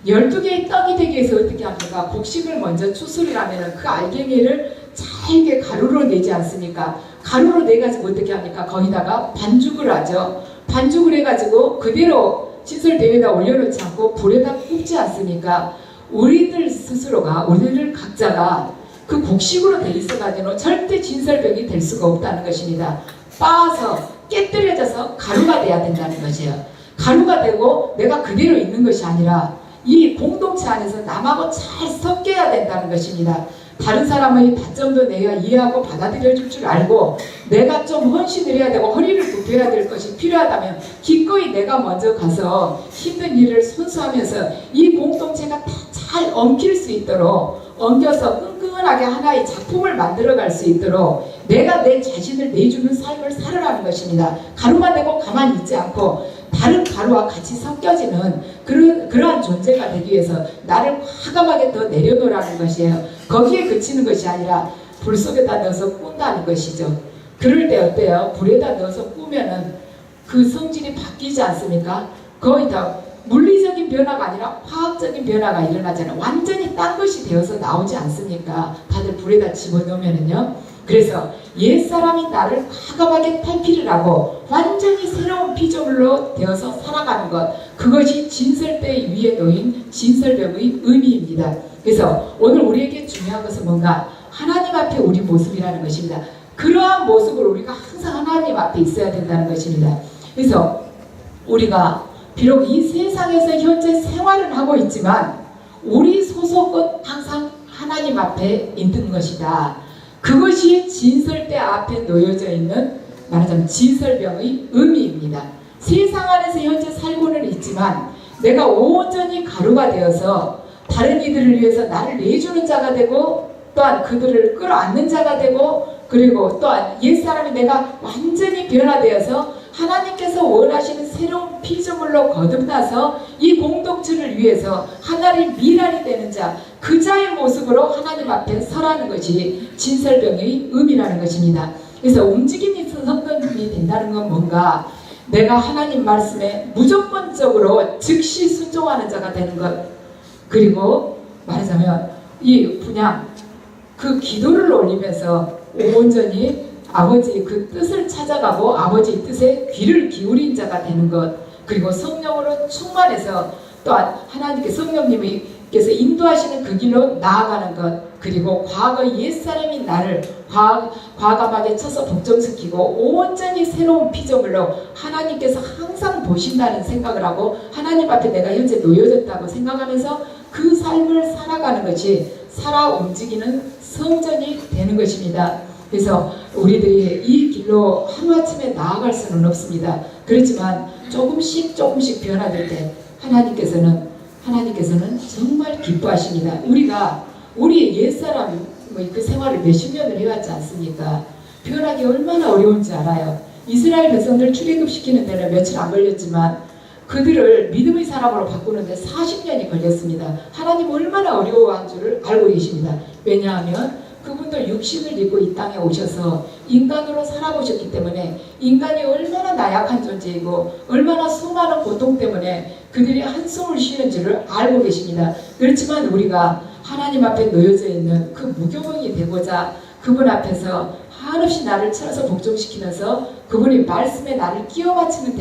12개의 떡이 되기 위해서 어떻게 합니까? 곡식을 먼저 추수를 하면 그 알갱이를 잘게 가루로 내지 않습니까? 가루로 내가지고 어떻게 합니까? 거기다가 반죽을 하죠. 반죽을 해가지고 그대로 시설대에다 올려놓지 않고 불에다 굽지 않습니까? 우리들 각자가 그 곡식으로 돼 있어가지고 절대 진설병이 될 수가 없다는 것입니다. 빻아서 깨뜨려져서 가루가 돼야 된다는 것이에요. 가루가 되고 내가 그대로 있는 것이 아니라 이 공동체 안에서 남하고 잘 섞여야 된다는 것입니다. 다른 사람의 다점도 내가 이해하고 받아들여 줄 알고 내가 좀 헌신을 해야 되고 허리를 굽혀야 될 것이 필요하다면 기꺼이 내가 먼저 가서 힘든 일을 손수하면서 이 공동체가 다 잘 엉킬 수 있도록 엉겨서 끈끈하게 하나의 작품을 만들어갈 수 있도록 내가 내 자신을 내주는 삶을 살아가는 것입니다. 가루만 되고 가만히 있지 않고 다른 가루와 같이 섞여지는 그러한 존재가 되기 위해서 나를 과감하게 더 내려놓으라는 것이에요. 거기에 그치는 것이 아니라 불 속에다 넣어서 꾼다는 것이죠. 그럴 때 어때요? 불에다 넣어서 꾸면은 그 성질이 바뀌지 않습니까? 거의 다 물리적인 변화가 아니라 화학적인 변화가 일어나잖아요. 완전히 딴 것이 되어서 나오지 않습니까? 다들 불에다 집어넣으면은요. 그래서 옛사람이 나를 과감하게 탈피를 하고 완전히 새로운 피조물로 되어서 살아가는 것, 그것이 진설대 위에 놓인 진설병의 의미입니다. 그래서 오늘 우리에게 중요한 것은 뭔가 하나님 앞에 우리 모습이라는 것입니다. 그러한 모습을 우리가 항상 하나님 앞에 있어야 된다는 것입니다. 그래서 우리가 비록 이 세상에서 현재 생활은 하고 있지만 우리 소속은 항상 하나님 앞에 있는 것이다. 그것이 진설대 앞에 놓여져 있는 말하자면 진설병의 의미입니다. 세상 안에서 현재 살고는 있지만 내가 온전히 가루가 되어서 다른 이들을 위해서 나를 내주는 자가 되고 또한 그들을 끌어안는 자가 되고 그리고 또한 옛사람이 내가 완전히 변화되어서 하나님께서 원하시는 새로운 피조물로 거듭나서 이 공동체를 위해서 하나님 미랄이 되는 자, 그 자의 모습으로 하나님 앞에 서라는 것이 진설병의 의미라는 것입니다. 그래서 움직임이 있는 성도님이 된다는 건 뭔가 내가 하나님 말씀에 무조건적으로 즉시 순종하는 자가 되는 것, 그리고 말하자면 그냥 그 기도를 올리면서 온전히 아버지의 그 뜻을 찾아가고 아버지의 뜻에 귀를 기울인 자가 되는 것, 그리고 성령으로 충만해서 또한 하나님께 성령님께서 인도하시는 그 길로 나아가는 것, 그리고 과거 옛사람이 나를 과감하게 쳐서 복종시키고 온전히 새로운 피조물로 하나님께서 항상 보신다는 생각을 하고 하나님 앞에 내가 현재 놓여졌다고 생각하면서 그 삶을 살아가는 것이 살아 움직이는 성전이 되는 것입니다. 그래서 우리들이 이 길로 하루아침에 나아갈 수는 없습니다. 그렇지만 조금씩 변화될 때 하나님께서는 정말 기뻐하십니다. 우리가 우리의 옛사람의 그 생활을 몇십 년을 해왔지 않습니까? 변하기 얼마나 어려운지 알아요. 이스라엘 백성들 출애굽시키는 데는 며칠 안 걸렸지만 그들을 믿음의 사람으로 바꾸는데 40년이 걸렸습니다. 하나님 얼마나 어려워한 줄을 알고 계십니다. 왜냐하면 그분들 육신을 입고 이 땅에 오셔서 인간으로 살아보셨기 때문에 인간이 얼마나 나약한 존재이고 얼마나 수많은 고통 때문에 그들이 한숨을 쉬는지를 알고 계십니다. 그렇지만 우리가 하나님 앞에 놓여져 있는 그 무교병이 되고자 그분 앞에서 한없이 나를 쳐서 복종시키면서 그분이 말씀에 나를 끼워 맞추는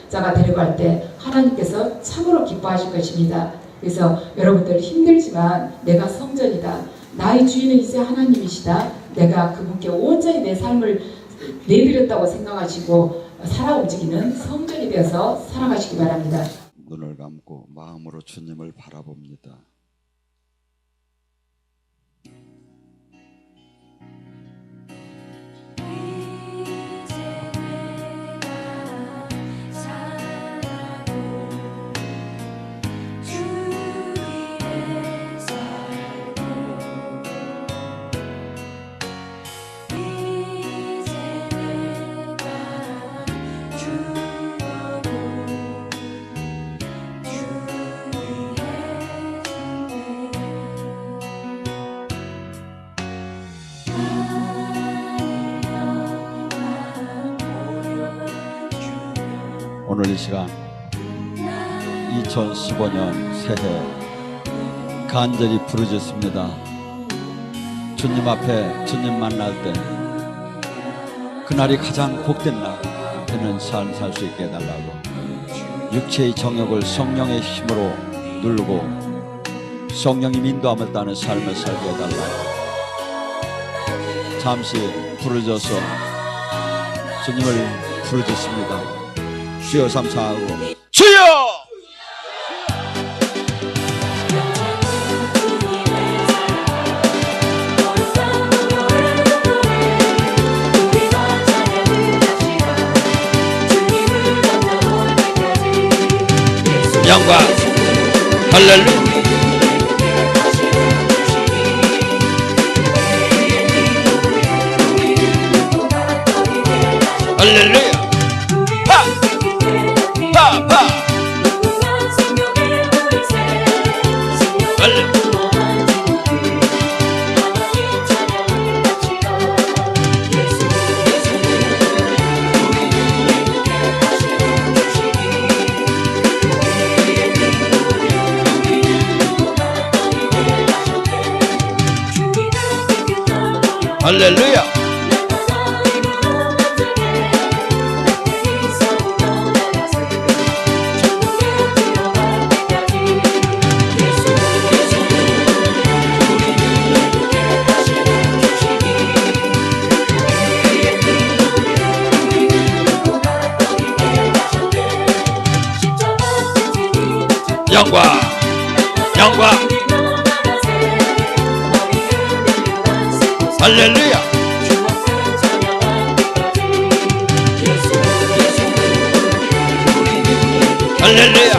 자가 데려갈 때 하나님께서 참으로 기뻐하실 것입니다. 그래서 여러분들 힘들지만 내가 성전이다. 나의 주인은 이제 하나님이시다. 내가 그분께 온전히 내 삶을 내드렸다고 생각하시고 살아 움직이는 성전이 되어서 살아가시기 바랍니다. 눈을 감고 마음으로 주님을 바라봅니다. 오늘 이 시간 2015년 새해 간절히 부르짖습니다. 주님 앞에 주님 만날 때 그날이 가장 복된 날 되는 삶 살 수 있게 해달라고, 육체의 정욕을 성령의 힘으로 누르고 성령이 인도함을 따는 삶을 살게 해달라고 잠시 부르짖어서 주님을 부르짖습니다. 주여 삼사하고 주여! 영광 할렐루야. 할렐루야. 할렐루야. 영광 영광 할렐루야. 할렐루야.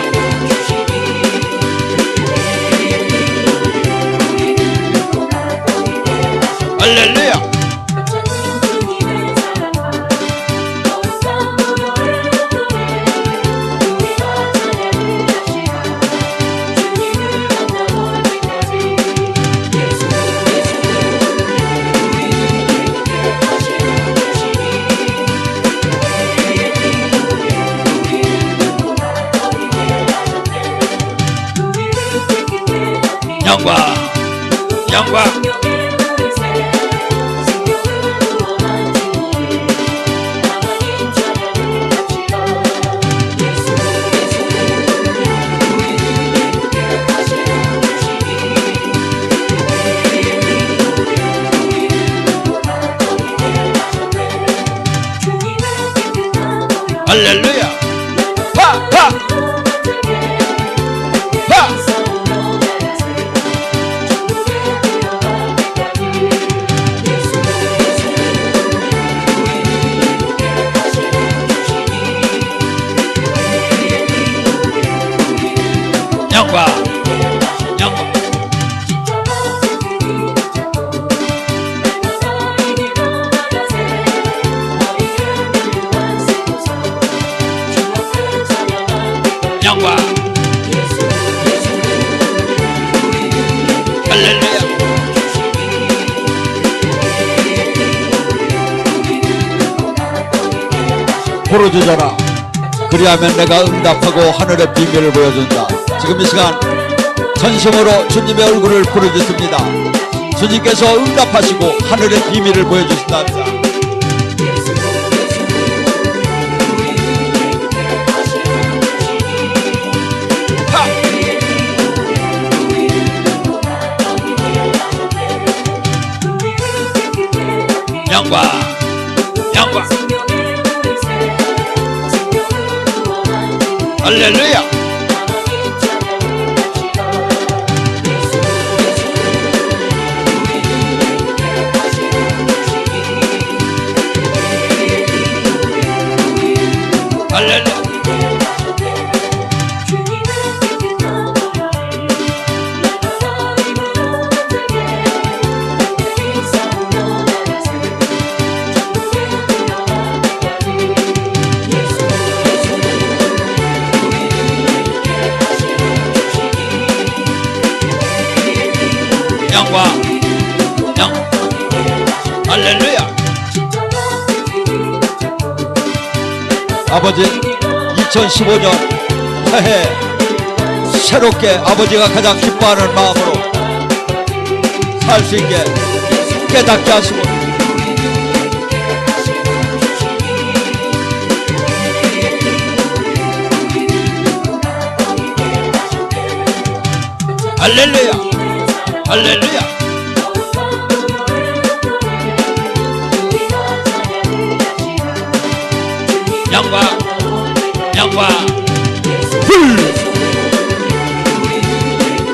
할렐루야. 영광 영광 할렐루야. 파 영광 영광 부르짖어라. 그리하면 내가 응답하고 하늘의 비밀을 보여준다. 지금 이 시간 전심으로 주님의 얼굴을 부르짖습니다. 주님께서 응답하시고 하늘의 비밀을 보여주신다. 영광, 영광, 할렐루야. 할렐루야. 영광, 영광, 할렐루야. 아버지, 2015년 새해 새롭게 아버지가 가장 기뻐하는 마음으로 살 수 있게 깨닫게 하시고 할렐루야, 할렐루야. 영광, 영광,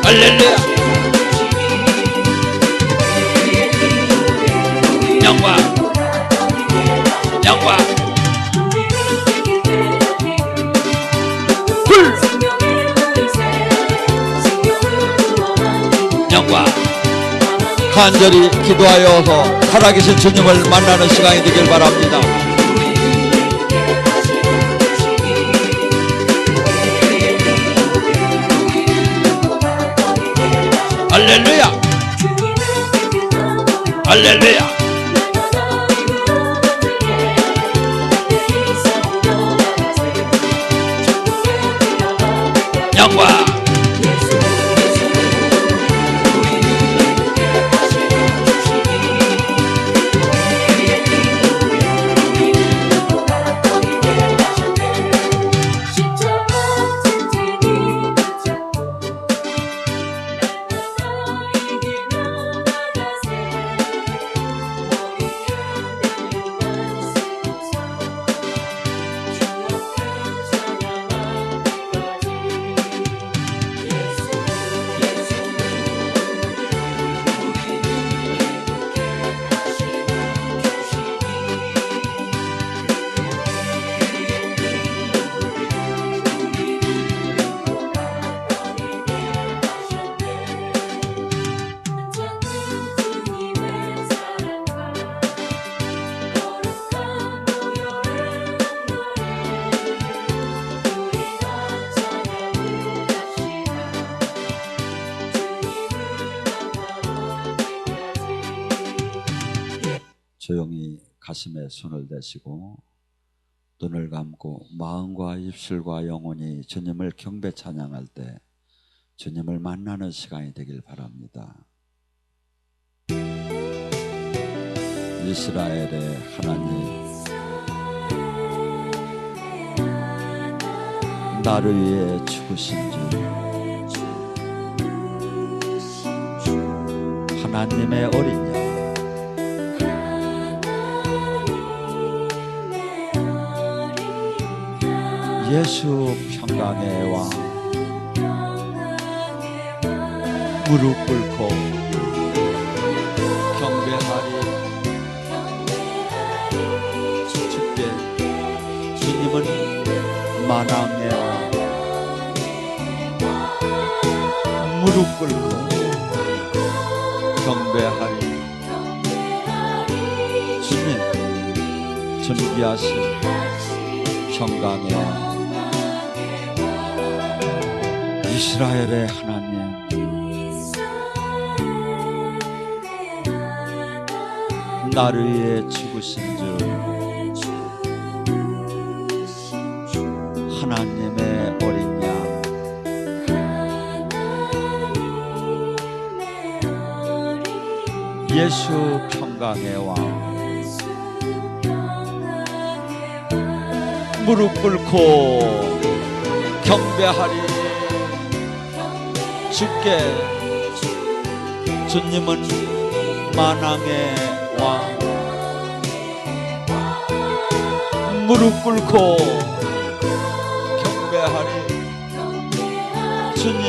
할렐루야. 영광, 영광, 영광. 간절히 기도하여서 살아계신 주님을 만나는 시간이 되길 바랍니다. 할렐루야, 할렐루야. 영광, 조용히 가슴에 손을 대시고 눈을 감고 마음과 입술과 영혼이 주님을 경배 찬양할 때 주님을 만나는 시간이 되길 바랍니다. 이스라엘의 하나님, 나를 위해 죽으신 주 하나님의 어린 양 예수 평강의 왕 무릎 꿇고 경배하리 주께 주님은 만왕의 왕 무릎 꿇고 경배하리 주님 존귀하신 평강의 왕 이스라엘의 하나님 나를 위해 죽으신 주 예수 평강의 왕, 무릎 꿇고 경배하리. 주께, 주님은 만왕의 왕. 무릎 꿇고 경배하리. 주님,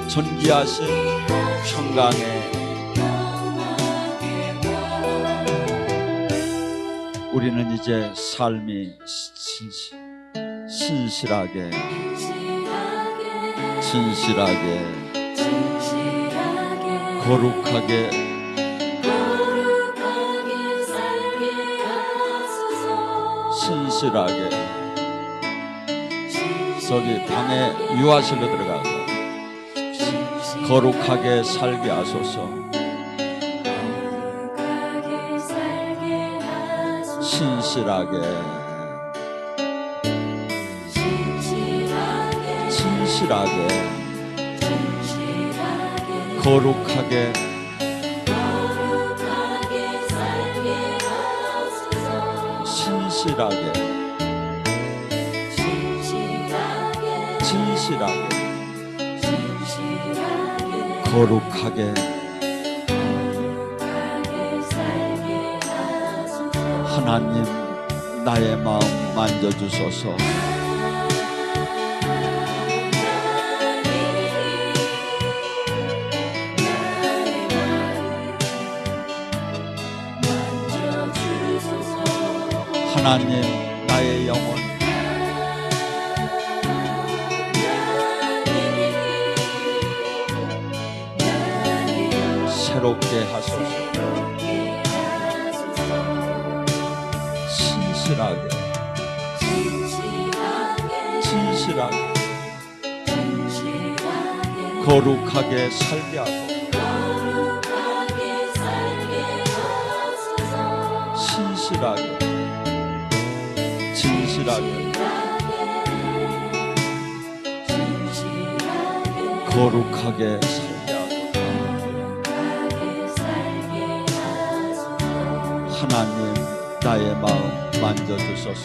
존귀하신 평강의, 우리는 이제 삶이 신실하게 거룩하게 신실하게, 저기 방에 유아실로 들어가서 거룩하게 살게 하소서. 신실하게 거룩하게 신실하게 거룩하게 하나님, 나의 마음 만져주소서. 하나님, 나의 영혼 새롭게 하소서. 진실하게 거룩하게 살게 하소서. 진실하게 거룩하게 살게 하소서. 하나님, 나의 마음 만져주소서.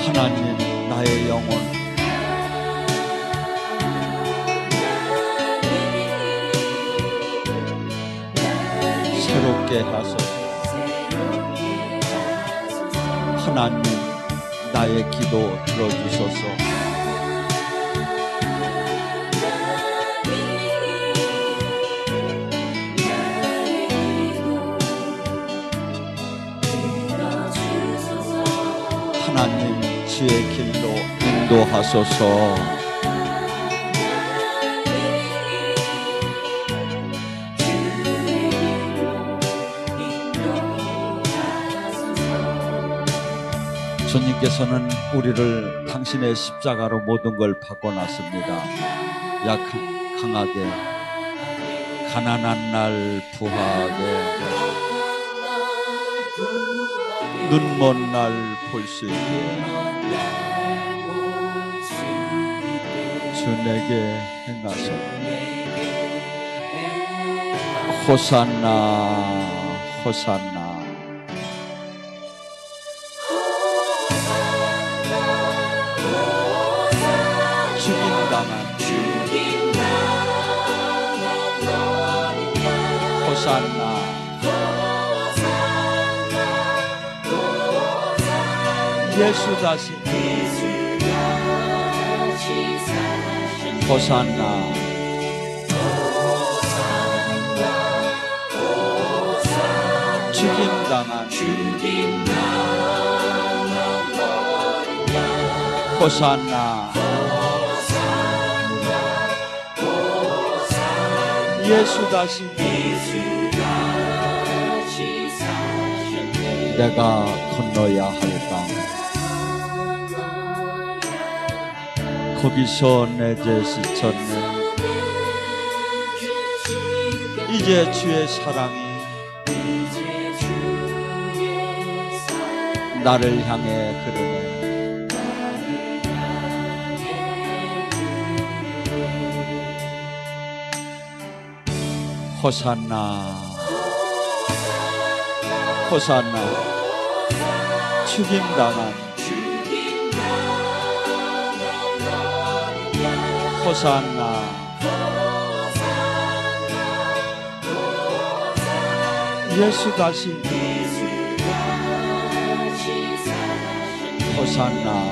하나님, 나의 영혼 새롭게 하소서. 하나님, 나의 기도 들어주소서. 하나님, 주의 길로 인도하소서. 주님께서는 우리를 당신의 십자가로 모든 걸 바꿔놨습니다. 강하게, 가난한 날 부하게, 눈먼 날 볼 수 있게 주 내게 행하소서. 호산나 호산나. 호산나. 예수 다시 호산나. 죽임당한 호산나. 예수 다시 내가 건너야 할 땅, 거기서 내 죄 씻었네. 이제 주의 사랑이 나를 향해 그러네. 호산나 호산나 죽임당한 호산나 예수 다시 호산나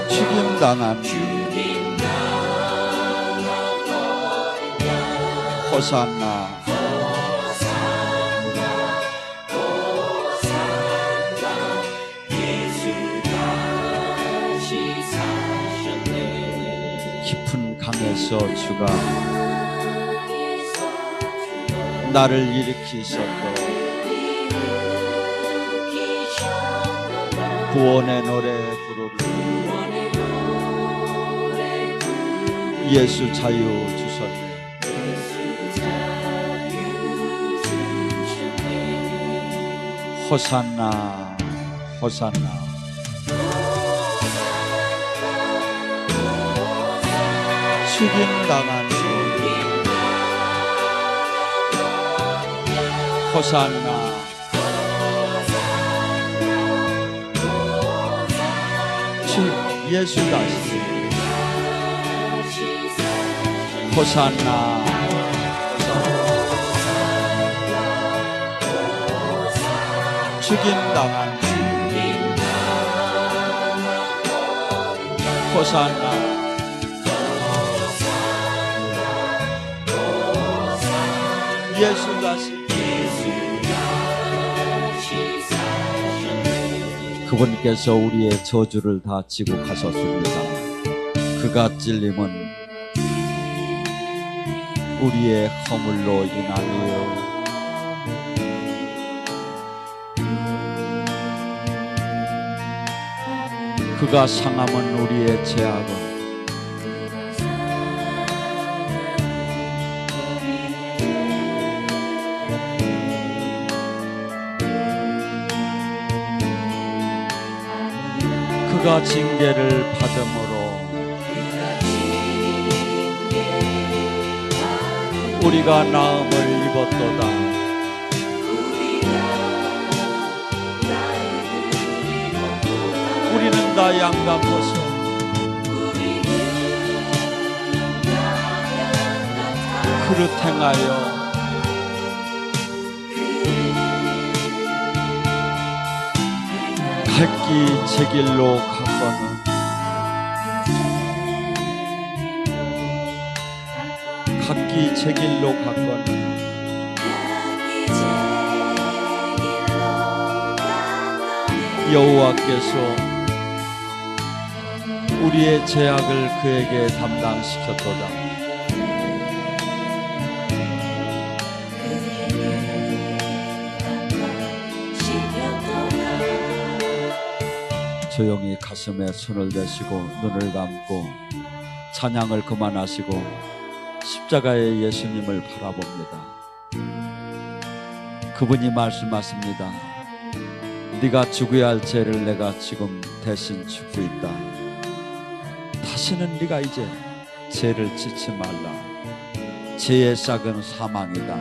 죽임당한 호산나 깊은 강에서 주가 나를 일으키셨고 구원의 노래 부르리 예수 자유 주셨네. 호산나 호산나 죽임당한 호산나 예수 다시 호산나 죽임당한 호산나 예수 다시 그분께서 우리의 저주를 다 지고 가셨습니다. 그가 찔림은 우리의 허물로 인하여 그가 상함은 우리의 죄악은 그가 징계를 받음으로 우리가 나음을 입었도다. 우리는 다 양간 벗어 그릇 행하여 각기 제 길로 갔거늘 각기 제 길로 갔거늘 여호와께서 우리의 죄악을 그에게 담당시켰도다. 조용히 가슴에 손을 대시고 눈을 감고 찬양을 그만하시고 십자가의 예수님을 바라봅니다. 그분이 말씀하십니다. 네가 죽어야 할 죄를 내가 지금 대신 죽고 있다. 다시는 네가 이제 죄를 짓지 말라. 죄의 싹은 사망이다.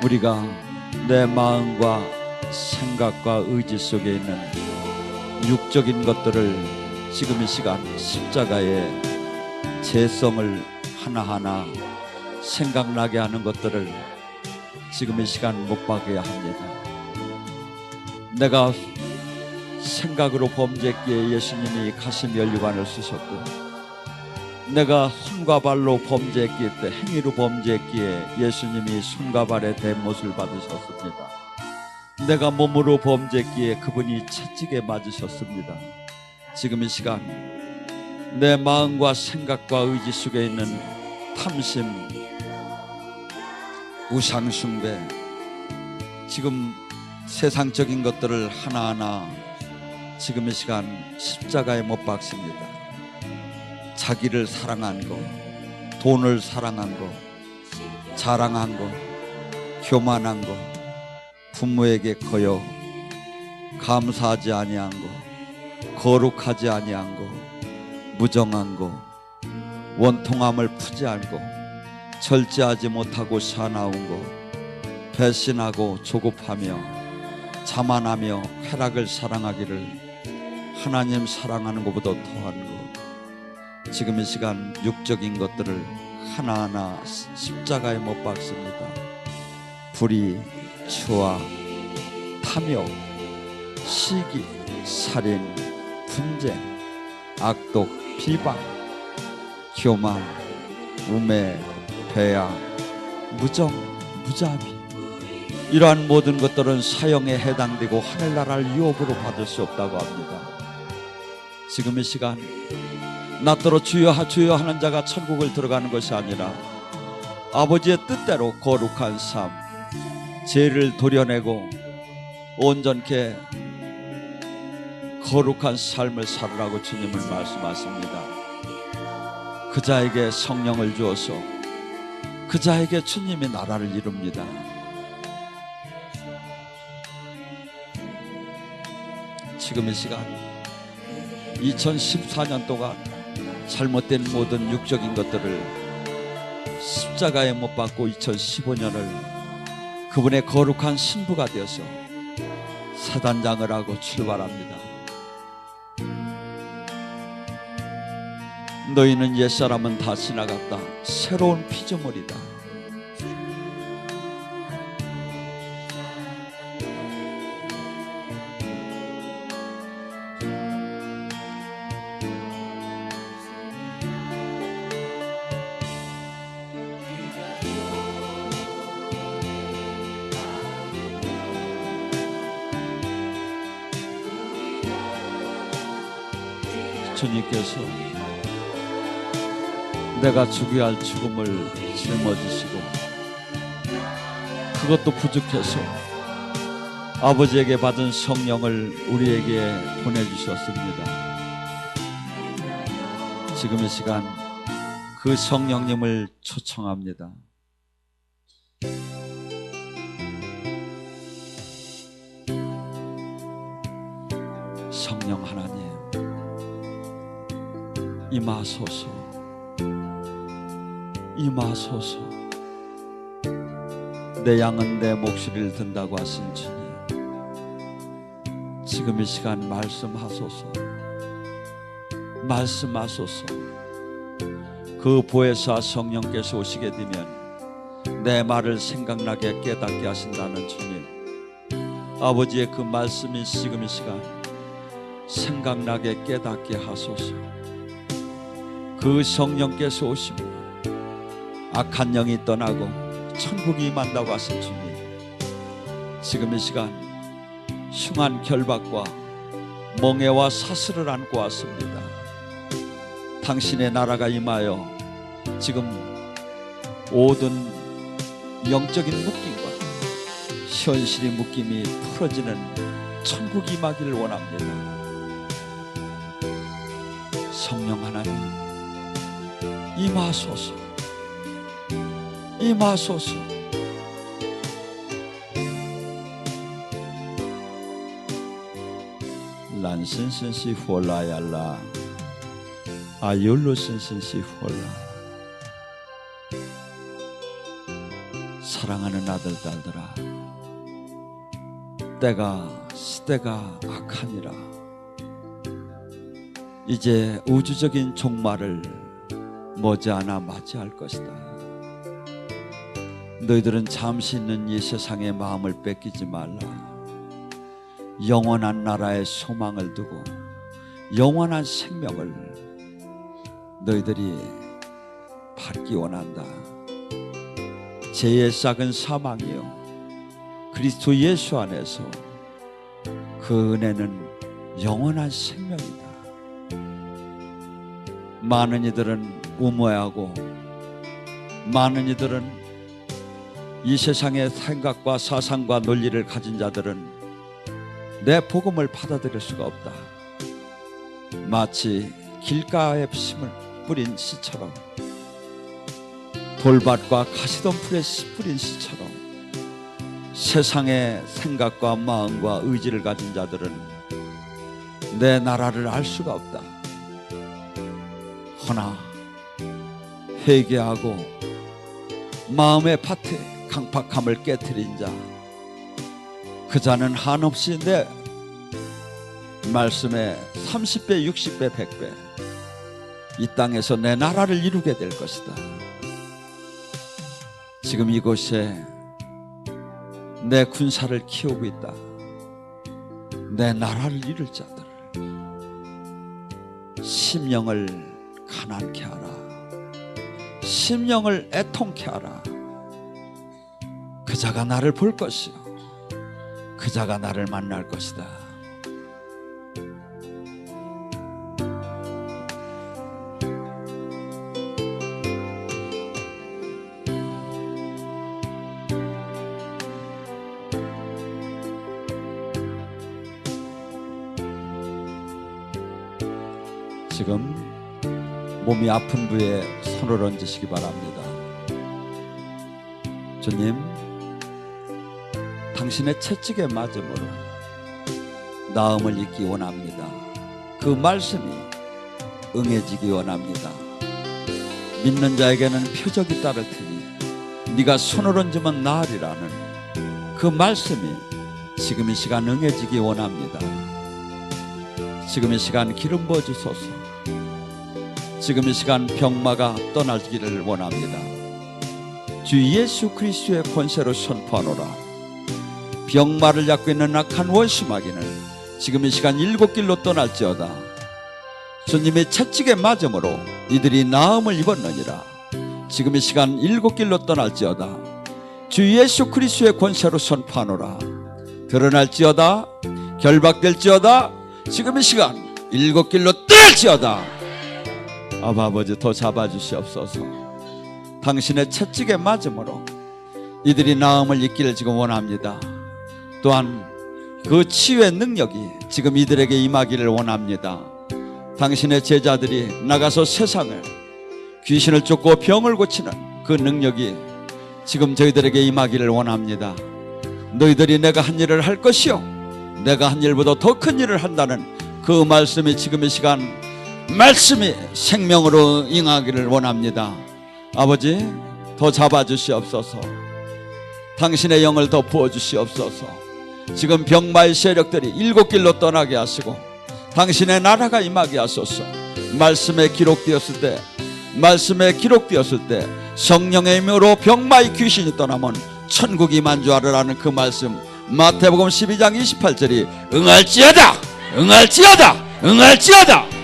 우리가 내 마음과 생각과 의지 속에 있는 육적인 것들을 지금 이 시간 십자가의 죄성을 하나하나 생각나게 하는 것들을 지금 이 시간 못 박아야 합니다. 내가 생각으로 범죄했기에 예수님이 가슴 연류관을 쓰셨고, 내가 손과 발로 범죄했기에 행위로 범죄했기에 예수님이 손과 발에 대못을 받으셨습니다. 내가 몸으로 범죄했기에 그분이 채찍에 맞으셨습니다. 지금 이 시간 내 마음과 생각과 의지 속에 있는 탐심, 우상숭배, 지금 세상적인 것들을 하나하나 지금 이 시간 십자가에 못 박습니다. 자기를 사랑한 거, 돈을 사랑한 거, 자랑한 것, 교만한 것, 부모에게 거여 감사하지 아니한 것, 거룩하지 아니한 것, 무정한 것, 원통함을 푸지 않고 절제하지 못하고 사나운 것, 배신하고 조급하며 자만하며 쾌락을 사랑하기를 하나님 사랑하는 것보다 더한 것. 지금 이 시간 육적인 것들을 하나하나 십자가에 못 박습니다. 불의, 추악, 탐욕, 시기, 살인, 분쟁, 악독, 비방, 교만, 우매, 배양, 무정, 무자비, 이러한 모든 것들은 사형에 해당되고 하늘나라를 유업으로 받을 수 없다고 합니다. 지금 이 시간 나더러 주여 주여 하는 자가 천국을 들어가는 것이 아니라 아버지의 뜻대로 거룩한 삶, 죄를 도려내고 온전케 거룩한 삶을 살으라고 주님은 말씀하십니다. 그 자에게 성령을 주어서 그 자에게 주님이 나라를 이룹니다. 지금 이 시간 2014년 동안 잘못된 모든 육적인 것들을 십자가에 못 박고 2015년을 그분의 거룩한 신부가 되어서 사단장을 하고 출발합니다. 너희는 옛사람은 다 지나갔다. 새로운 피조물이다. 주님께서 내가 죽여야 할 죽음을 짊어지시고 그것도 부족해서 아버지에게 받은 성령을 우리에게 보내주셨습니다. 지금 이 시간 그 성령님을 초청합니다. 성령 하나님 임하소서, 임하소서. 내 양은 내 목소리를 든다고 하신 주님, 지금 이 시간 말씀하소서, 말씀하소서. 그 보혜사 성령께서 오시게 되면 내 말을 생각나게 깨닫게 하신다는 주님, 아버지의 그 말씀이 지금 이 시간 생각나게 깨닫게 하소서. 그 성령께서 오시면 악한 영이 떠나고 천국이 임한다고 하신 주님, 지금 이 시간 흉한 결박과 멍해와 사슬을 안고 왔습니다. 당신의 나라가 임하여 지금 모든 영적인 묶임과 현실의 묶임이 풀어지는 천국이 임하기를 원합니다. 성령 하나님 임하소서, 임하소서. 란신신시 홀라얄라 아율로신신시 홀라. 사랑하는 아들 딸들아, 때가 시대가 악하니라. 이제 우주적인 종말을 머지않아 맞이할 것이다. 너희들은 잠시 있는 이 세상의 마음을 뺏기지 말라. 영원한 나라의 소망을 두고 영원한 생명을 너희들이 받기 원한다. 죄의 싹은 사망이요 그리스도 예수 안에서 그 은혜는 영원한 생명이다. 많은 이들은 우매하고 많은 이들은 이 세상의 생각과 사상과 논리를 가진 자들은 내 복음을 받아들일 수가 없다. 마치 길가에 심을 뿌린 씨처럼 돌밭과 가시덤불에 뿌린 씨처럼 세상의 생각과 마음과 의지를 가진 자들은 내 나라를 알 수가 없다. 허나 회개하고 마음의 밭에 강팍함을 깨트린 자, 그 자는 한없이 내 말씀에 30배, 60배, 100배 이 땅에서 내 나라를 이루게 될 것이다. 지금 이곳에 내 군사를 키우고 있다. 내 나라를 이룰 자들, 심령을 가난케 하라. 심령을 애통케 하라. 그 자가 나를 볼 것이요, 그 자가 나를 만날 것이다. 지금 몸이 아픈 부에 손을 얹으시기 바랍니다. 주님, 당신의 채찍에 맞음으로 나음을 입기 원합니다. 그 말씀이 응해지기 원합니다. 믿는 자에게는 표적이 따를 테니 네가 손을 얹으면 나으리라는 그 말씀이 지금 이 시간 응해지기 원합니다. 지금 이 시간 기름 부어주소서. 지금 이 시간 병마가 떠나기를 원합니다. 주 예수 그리스도의 권세로 선포하노라. 병마를 잡고 있는 악한 원수마귀는 지금 이 시간 일곱 길로 떠날지어다. 주님의 채찍에 맞음으로 이들이 나음을 입었느니라. 지금 이 시간 일곱 길로 떠날지어다. 주 예수 그리스도의 권세로 선포하노라. 드러날지어다. 결박될지어다. 지금 이 시간 일곱 길로 떠날지어다. 아버지, 더 잡아주시옵소서. 당신의 채찍에 맞음으로 이들이 나음을 입기를 지금 원합니다. 또한 그 치유의 능력이 지금 이들에게 임하기를 원합니다. 당신의 제자들이 나가서 세상을, 귀신을 쫓고 병을 고치는 그 능력이 지금 저희들에게 임하기를 원합니다. 너희들이 내가 한 일을 할 것이요 내가 한 일보다 더 큰 일을 한다는 그 말씀이 지금 이 시간 말씀이 생명으로 임하기를 원합니다. 아버지, 더 잡아주시옵소서. 당신의 영을 더 부어주시옵소서. 지금 병마의 세력들이 일곱 길로 떠나게 하시고 당신의 나라가 임하게 하소서. 말씀에 기록되었을 때 성령의 힘으로 병마의 귀신이 떠나면 천국이 임한 줄 알으라는 그 말씀, 마태복음 12장 28절이 응할지어다, 응할지어다, 응할지어다.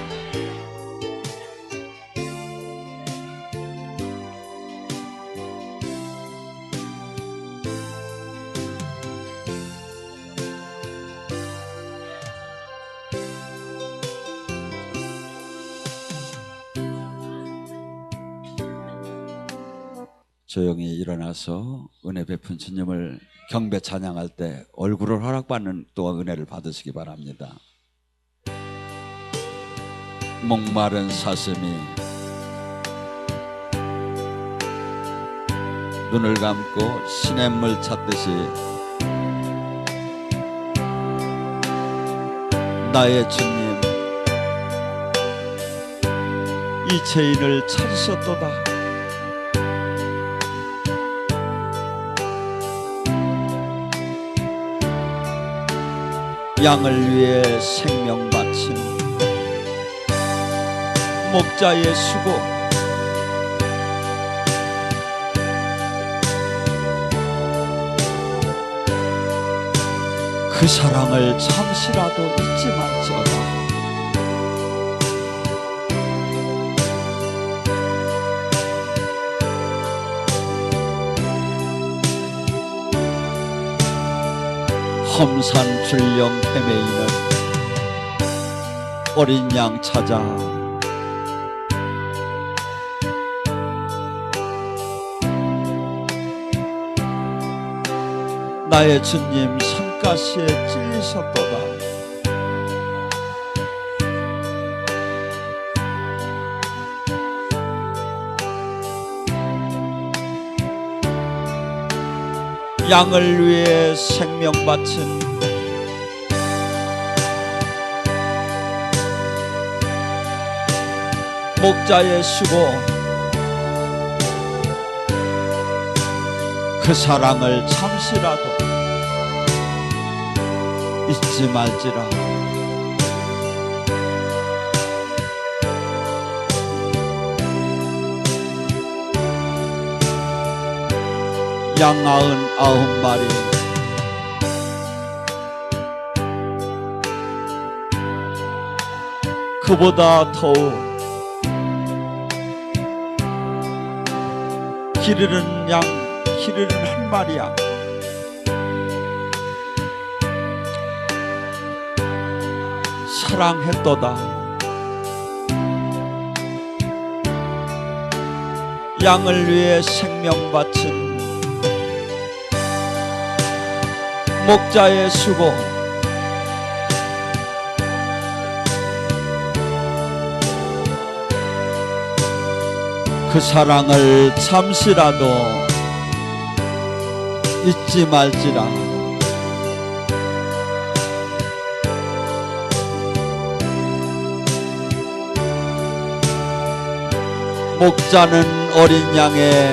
조용히 일어나서 은혜 베푼 주님을 경배 찬양할 때 얼굴을 허락받는 또한 은혜를 받으시기 바랍니다. 목마른 사슴이 눈을 감고 시냇물 찾듯이 나의 주님, 이 죄인을 찾으셨도다. 양을 위해 생명 바친 목자의 수고, 그 사랑을 잠시라도 잊지 말지어다. 험산 출령 헤매이는 어린 양 찾아 나의 주님 성가시에 찔리셨도다. 양을 위해 생명 바친 목자의 수고, 그 사랑을 잠시라도 잊지 말지라. 양 99마리 그보다 더욱 기르는 양, 기르는 한 마리 양, 사랑했도다. 양을 위해 생명 바친 목자의 수고, 그 사랑을 잠시라도 잊지 말지라. 목자는 어린 양의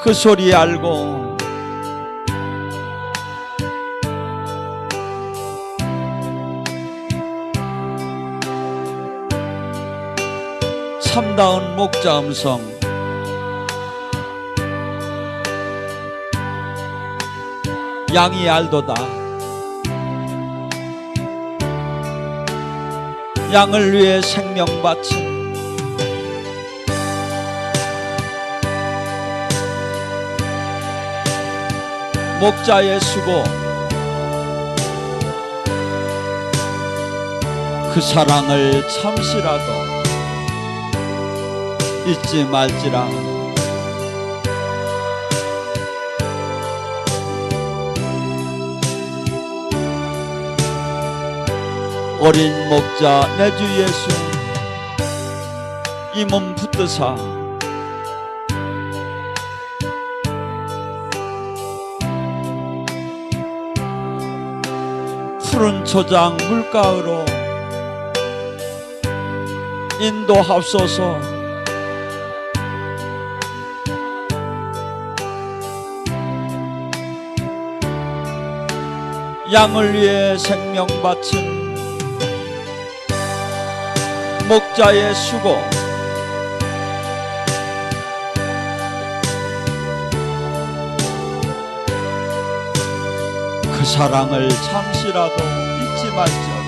그 소리 알고 참다운 목자 음성, 양이 알도다. 양을 위해 생명 바친 목자의 수고, 그 사랑을 잠시라도 잊지 말지라. 어린 목자 내 주 예수, 이 몸 붙드사 푸른 초장 물가으로 인도하옵소서. 양을 위해 생명 바친 목자의 수고, 그 사랑을 잠시라도 잊지 말지어다.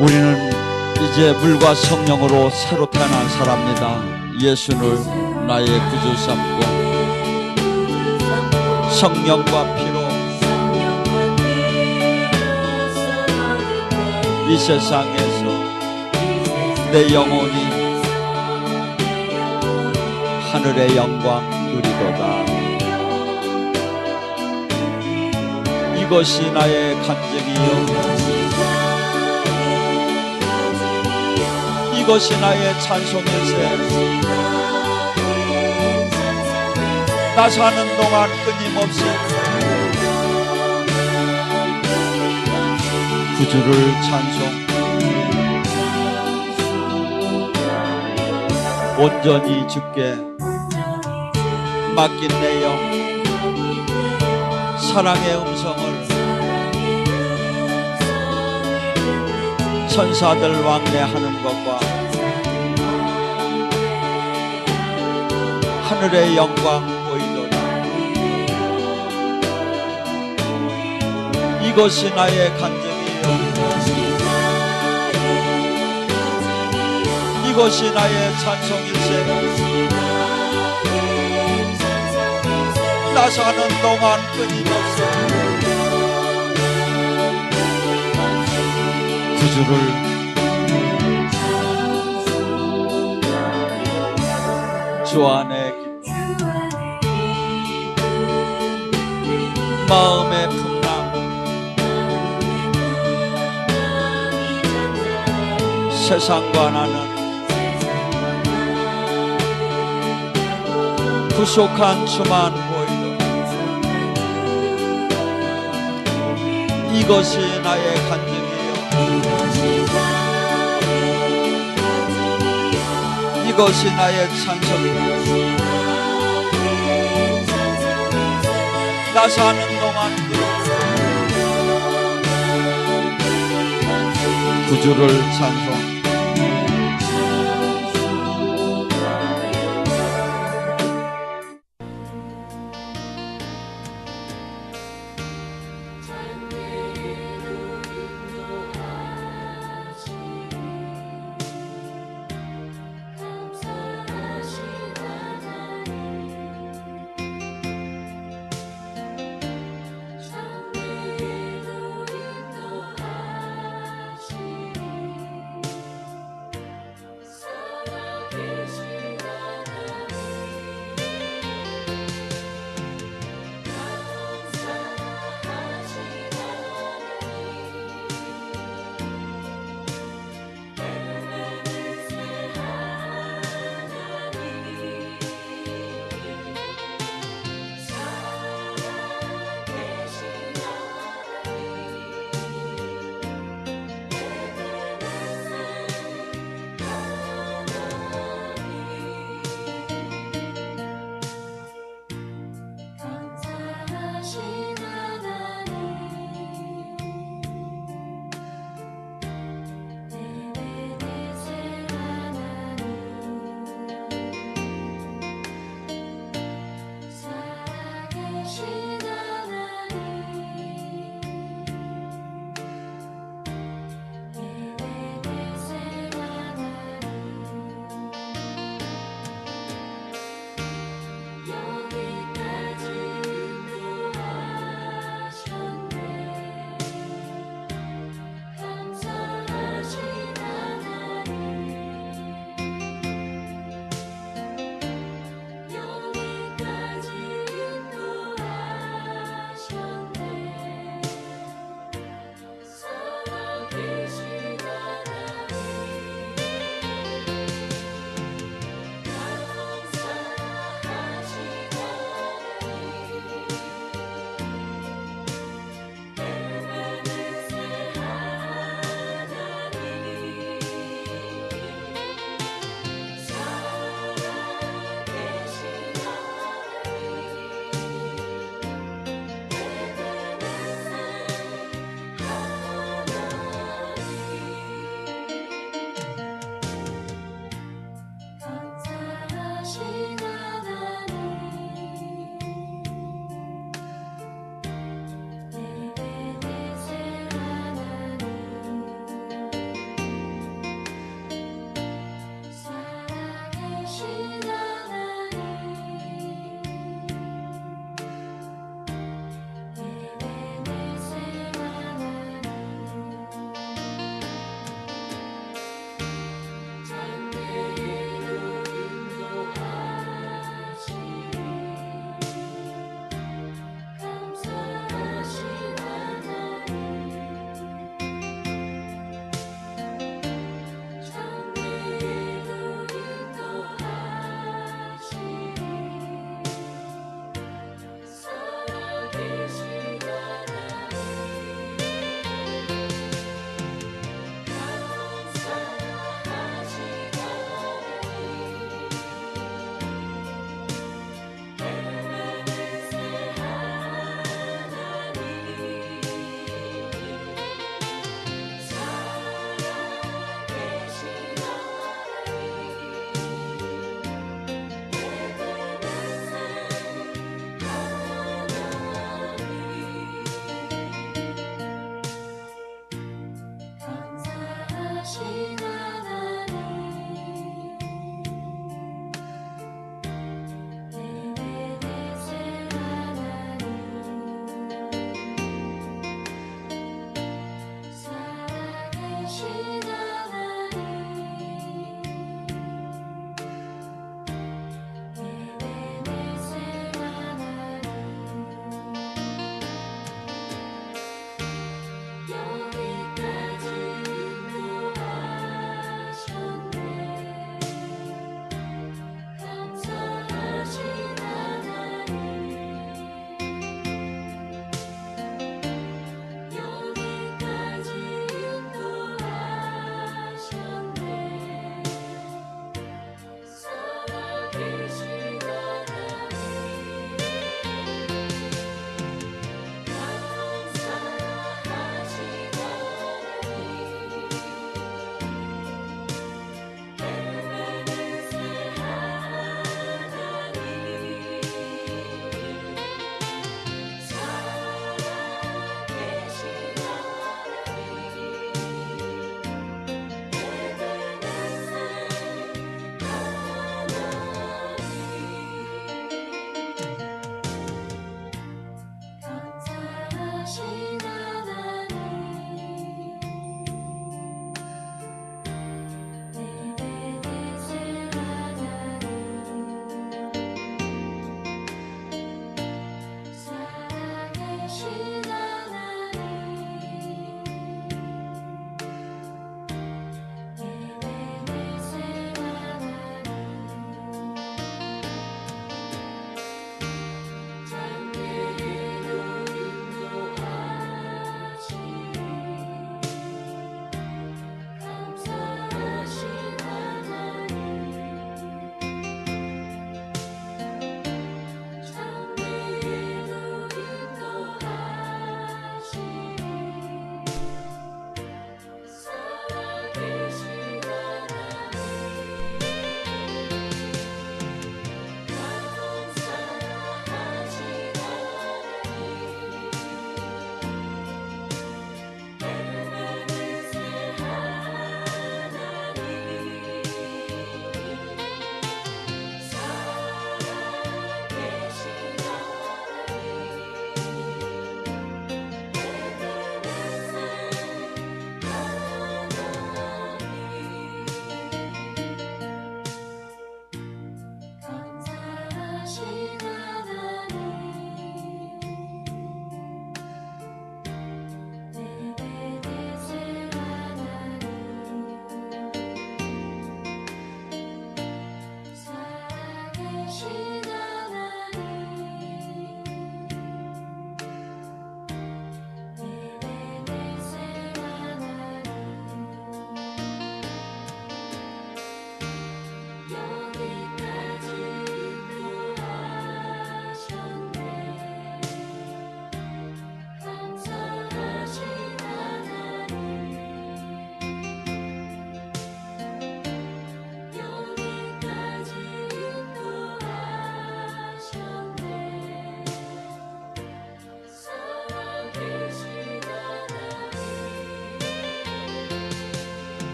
우리는 이제 물과 성령으로 새로 태어난 사람입니다. 예수를 나의 구주 삼고 성령과 피로 이 세상에서 내 영혼이 하늘의 영광 누리도다. 이것이 나의 간증이요, 이것이 나의 찬송일세. 나 사는 동안 끊임없이 구주를 찬송, 온전히 주께 맡긴 내 영, 사랑의 음성을 천사들 왕래하는 것과 하늘의 영광 보이도다. 이것이 나의 간증이요, 이것이 나의 찬송일세. 나 사는 동안 끊임없이 구주를 주 안에 기쁨, 마음의 풍랑, 세상과 나는 부족한 주만 보이도 이것이 나의 간증이요 이것이 나의 찬송이요 나 사는 동안 구주를 찬송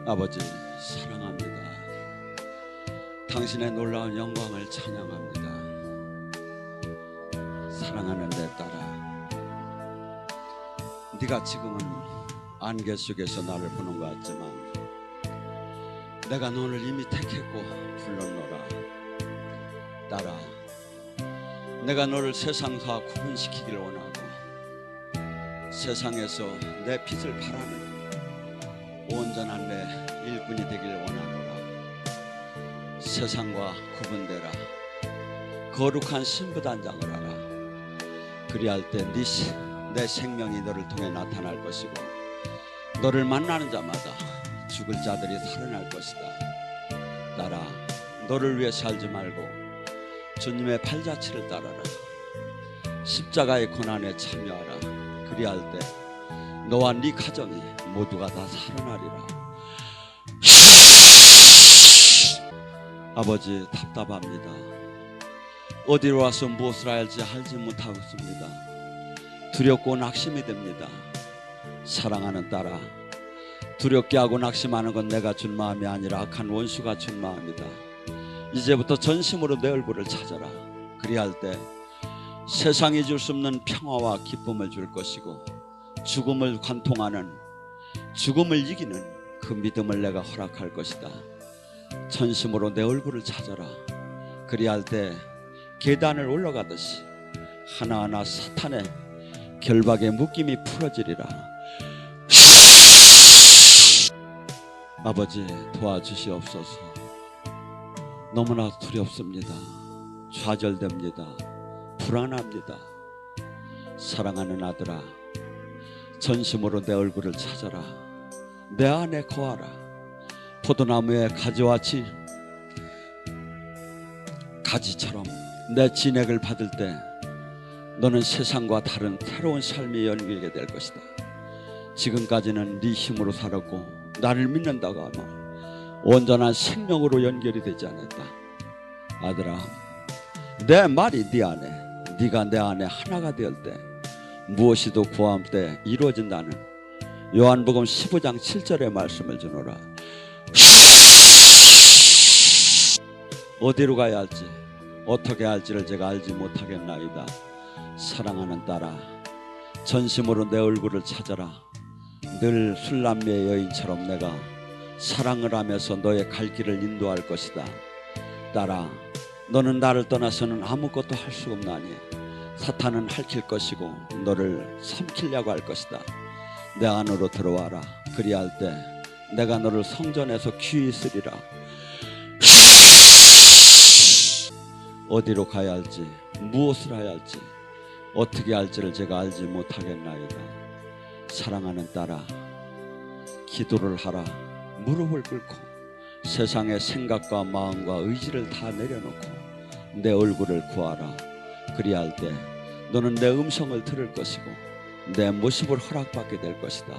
아버지 사랑합니다. 당신의 놀라운 영광을 찬양합니다. 사랑하는 내 딸아, 네가 지금은 안개 속에서 나를 보는 것 같지만 내가 너를 이미 택했고 불렀노라. 딸아, 내가 너를 세상과 구분시키기를 원하고 세상에서 내 빛을 발하는 온전한 내 일꾼이 되기를 원하노라. 세상과 구분되라. 거룩한 신부단장을 하라. 그리할 때 내 생명이 너를 통해 나타날 것이고 너를 만나는 자마다 죽을 자들이 살아날 것이다. 딸아, 너를 위해 살지 말고 주님의 팔자취를 따라라. 십자가의 고난에 참여하라. 그리할 때 너와 네 가정이 모두가 다 살아나리라. 아버지 답답합니다. 어디로 와서 무엇을 할지 알지 못하고 있습니다. 두렵고 낙심이 됩니다. 사랑하는 딸아, 두렵게 하고 낙심하는 건 내가 준 마음이 아니라 악한 원수가 준 마음이다. 이제부터 전심으로 내 얼굴을 찾아라. 그리할 때 세상이 줄 수 없는 평화와 기쁨을 줄 것이고 죽음을 관통하는, 죽음을 이기는 그 믿음을 내가 허락할 것이다. 전심으로 내 얼굴을 찾아라. 그리할 때 계단을 올라가듯이 하나하나 사탄의 결박의 묶임이 풀어지리라. 아버지 도와주시옵소서. 너무나 두렵습니다. 좌절됩니다. 불안합니다. 사랑하는 아들아, 전심으로 내 얼굴을 찾아라. 내 안에 거하라. 포도나무의 가지와 가지처럼 내 진액을 받을 때 너는 세상과 다른 새로운 삶이 연결이 될 것이다. 지금까지는 네 힘으로 살았고 나를 믿는다고 하면 온전한 생명으로 연결이 되지 않았다. 아들아, 내 말이 네 안에, 네가 내 안에 하나가 되었을 때 무엇이도 구함 때 이루어진다는 요한복음 15장 7절의 말씀을 주노라. 어디로 가야 할지 어떻게 할지를 제가 알지 못하겠나이다. 사랑하는 딸아, 전심으로 내 얼굴을 찾아라. 늘 술람미의 여인처럼 내가 사랑을 하면서 너의 갈 길을 인도할 것이다. 딸아, 너는 나를 떠나서는 아무것도 할 수 없나니 사탄은 핥힐 것이고 너를 삼키려고 할 것이다. 내 안으로 들어와라. 그리할 때 내가 너를 성전에서 귀히 쓰리라. 어디로 가야 할지, 무엇을 해야 할지, 어떻게 할지를 제가 알지 못하겠나이다. 사랑하는 딸아, 기도를 하라. 무릎을 꿇고 세상의 생각과 마음과 의지를 다 내려놓고 내 얼굴을 구하라. 그리할 때 너는 내 음성을 들을 것이고 내 모습을 허락받게 될 것이다.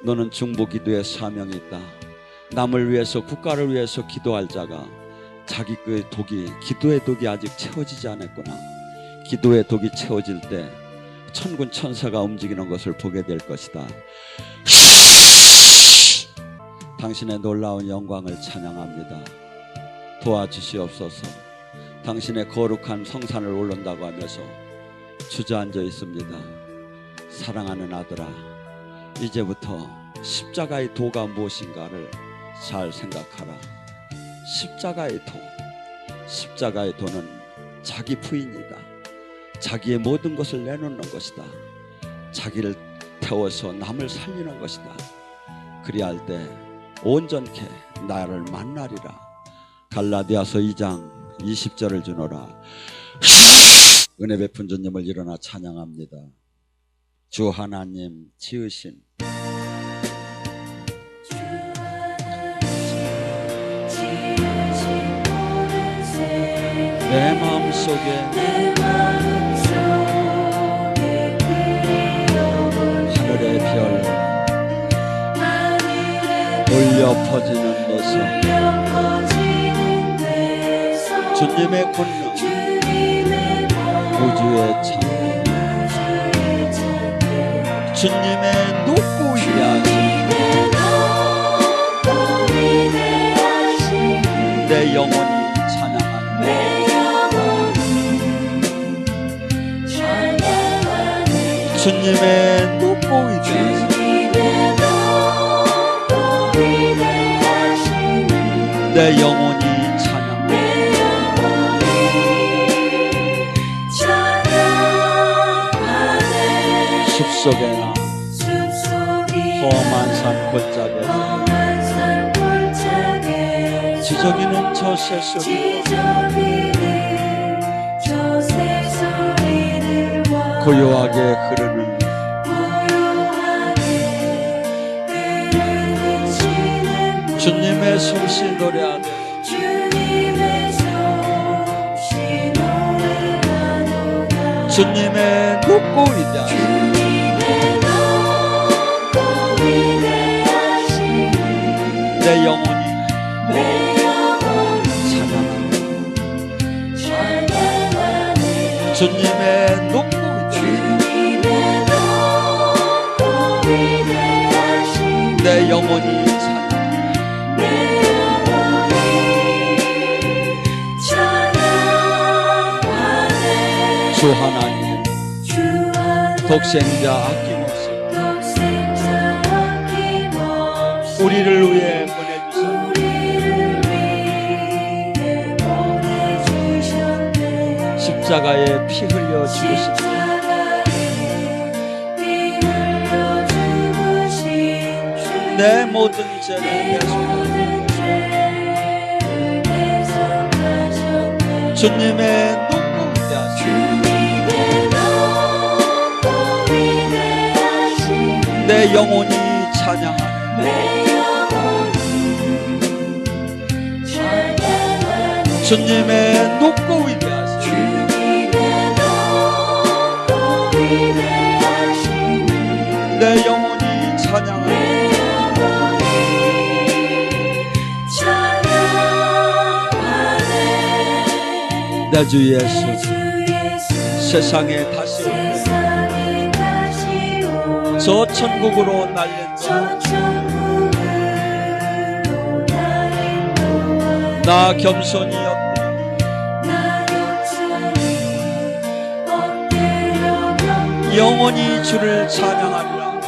너는 중보기도의 사명이 있다. 남을 위해서, 국가를 위해서 기도할 자가 자기 그 독이, 기도의 독이 아직 채워지지 않았구나. 기도의 독이 채워질 때 천군 천사가 움직이는 것을 보게 될 것이다. 당신의 놀라운 영광을 찬양합니다. 도와주시옵소서. 당신의 거룩한 성산을 오른다고 하면서 주저앉아 있습니다. 사랑하는 아들아, 이제부터 십자가의 도가 무엇인가를 잘 생각하라. 십자가의 도, 십자가의 도는 자기 부인이다. 자기의 모든 것을 내놓는 것이다. 자기를 태워서 남을 살리는 것이다. 그리할 때 온전케 나를 만나리라. 갈라디아서 2장 20절을 주노라. 은혜 베푼 주님을 일어나 찬양합니다. 주 하나님 지으신 내 마음속에 하늘의 별 돌려 퍼지는 데서 주님의 권능 우주의 창조 주님의 높고 위하신 영혼이 찬양하네. 주님의 높고 위대하시네. 내 영혼이 찬양하네. 숲속에나 험한 산 골짜기에서 지저귀는 저 새소리 고요하게 흐르는 주님의 솜씨 노래하네. 주님의 높고 위대하시네. 내 영혼이 찬양하네. 주님의 높고 위대하시네. 내 영혼이 주 하나님 독생자 아낌없이 우리를 위해 보내주셨네. 십자가에 피 흘려 죽으신 내 모든 죄를 대속하셨네. 주님의 내 영혼이 찬양하네. 주님의 높고 위대하시네. 내 영혼이 찬양하네. 내 주 예수 세상에 다시 저 천국으로 날린 나 겸손히 엎드려 영원히 주를 찬양하리라.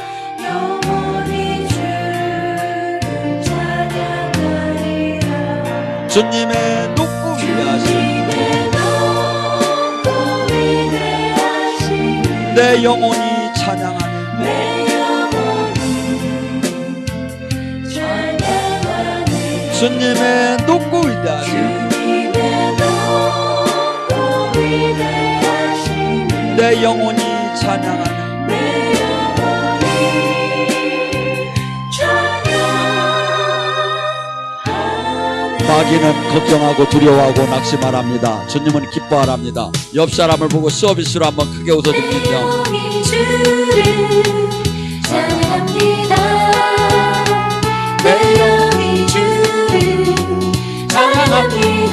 주님의 높고 위대하시네. 내 영혼이 찬양하리라. 주님의 높고 위대하시네. 내 영혼이 찬양하네. 마귀는 걱정하고 두려워하고 낙심하랍니다. 주님은 기뻐하랍니다. 옆 사람을 보고 서비스로 한번 크게 웃어줍니다.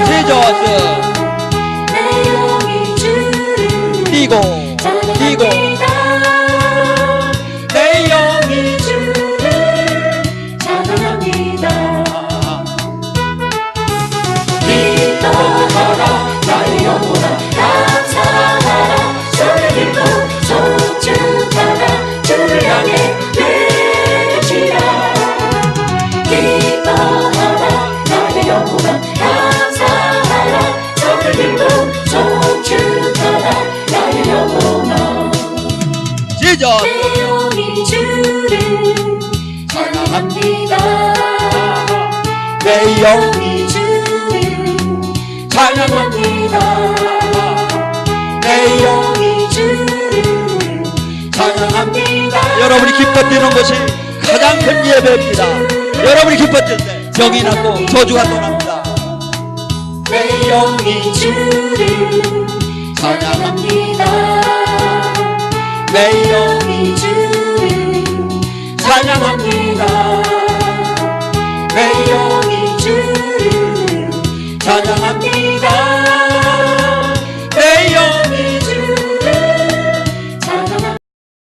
지저스 뛰고 뛰고 내 영이 주를 찬양합니다. 기뻐하라 나의 영혼아 감사하라 주를 믿고 송축하라 주를 향해 외치라. 기뻐하라 나의 영혼아 감사하라 주를 믿고 송축하라 나의 영혼아. 지저 내 영이 주를 찬양합니다. 내 영이 주를 찬양합니다. 내 영이 주를 찬양합니다. 여러분이 기뻐 뛰는 것이 가장 큰 예배입니다. 여러분이 기뻐 뛸 때 병이 낫고 저주가 떠납니다. 내 영이 주를 찬양합니다. 내 영이 주를 찬양합니다. 내 영이 주를 찬양합니다.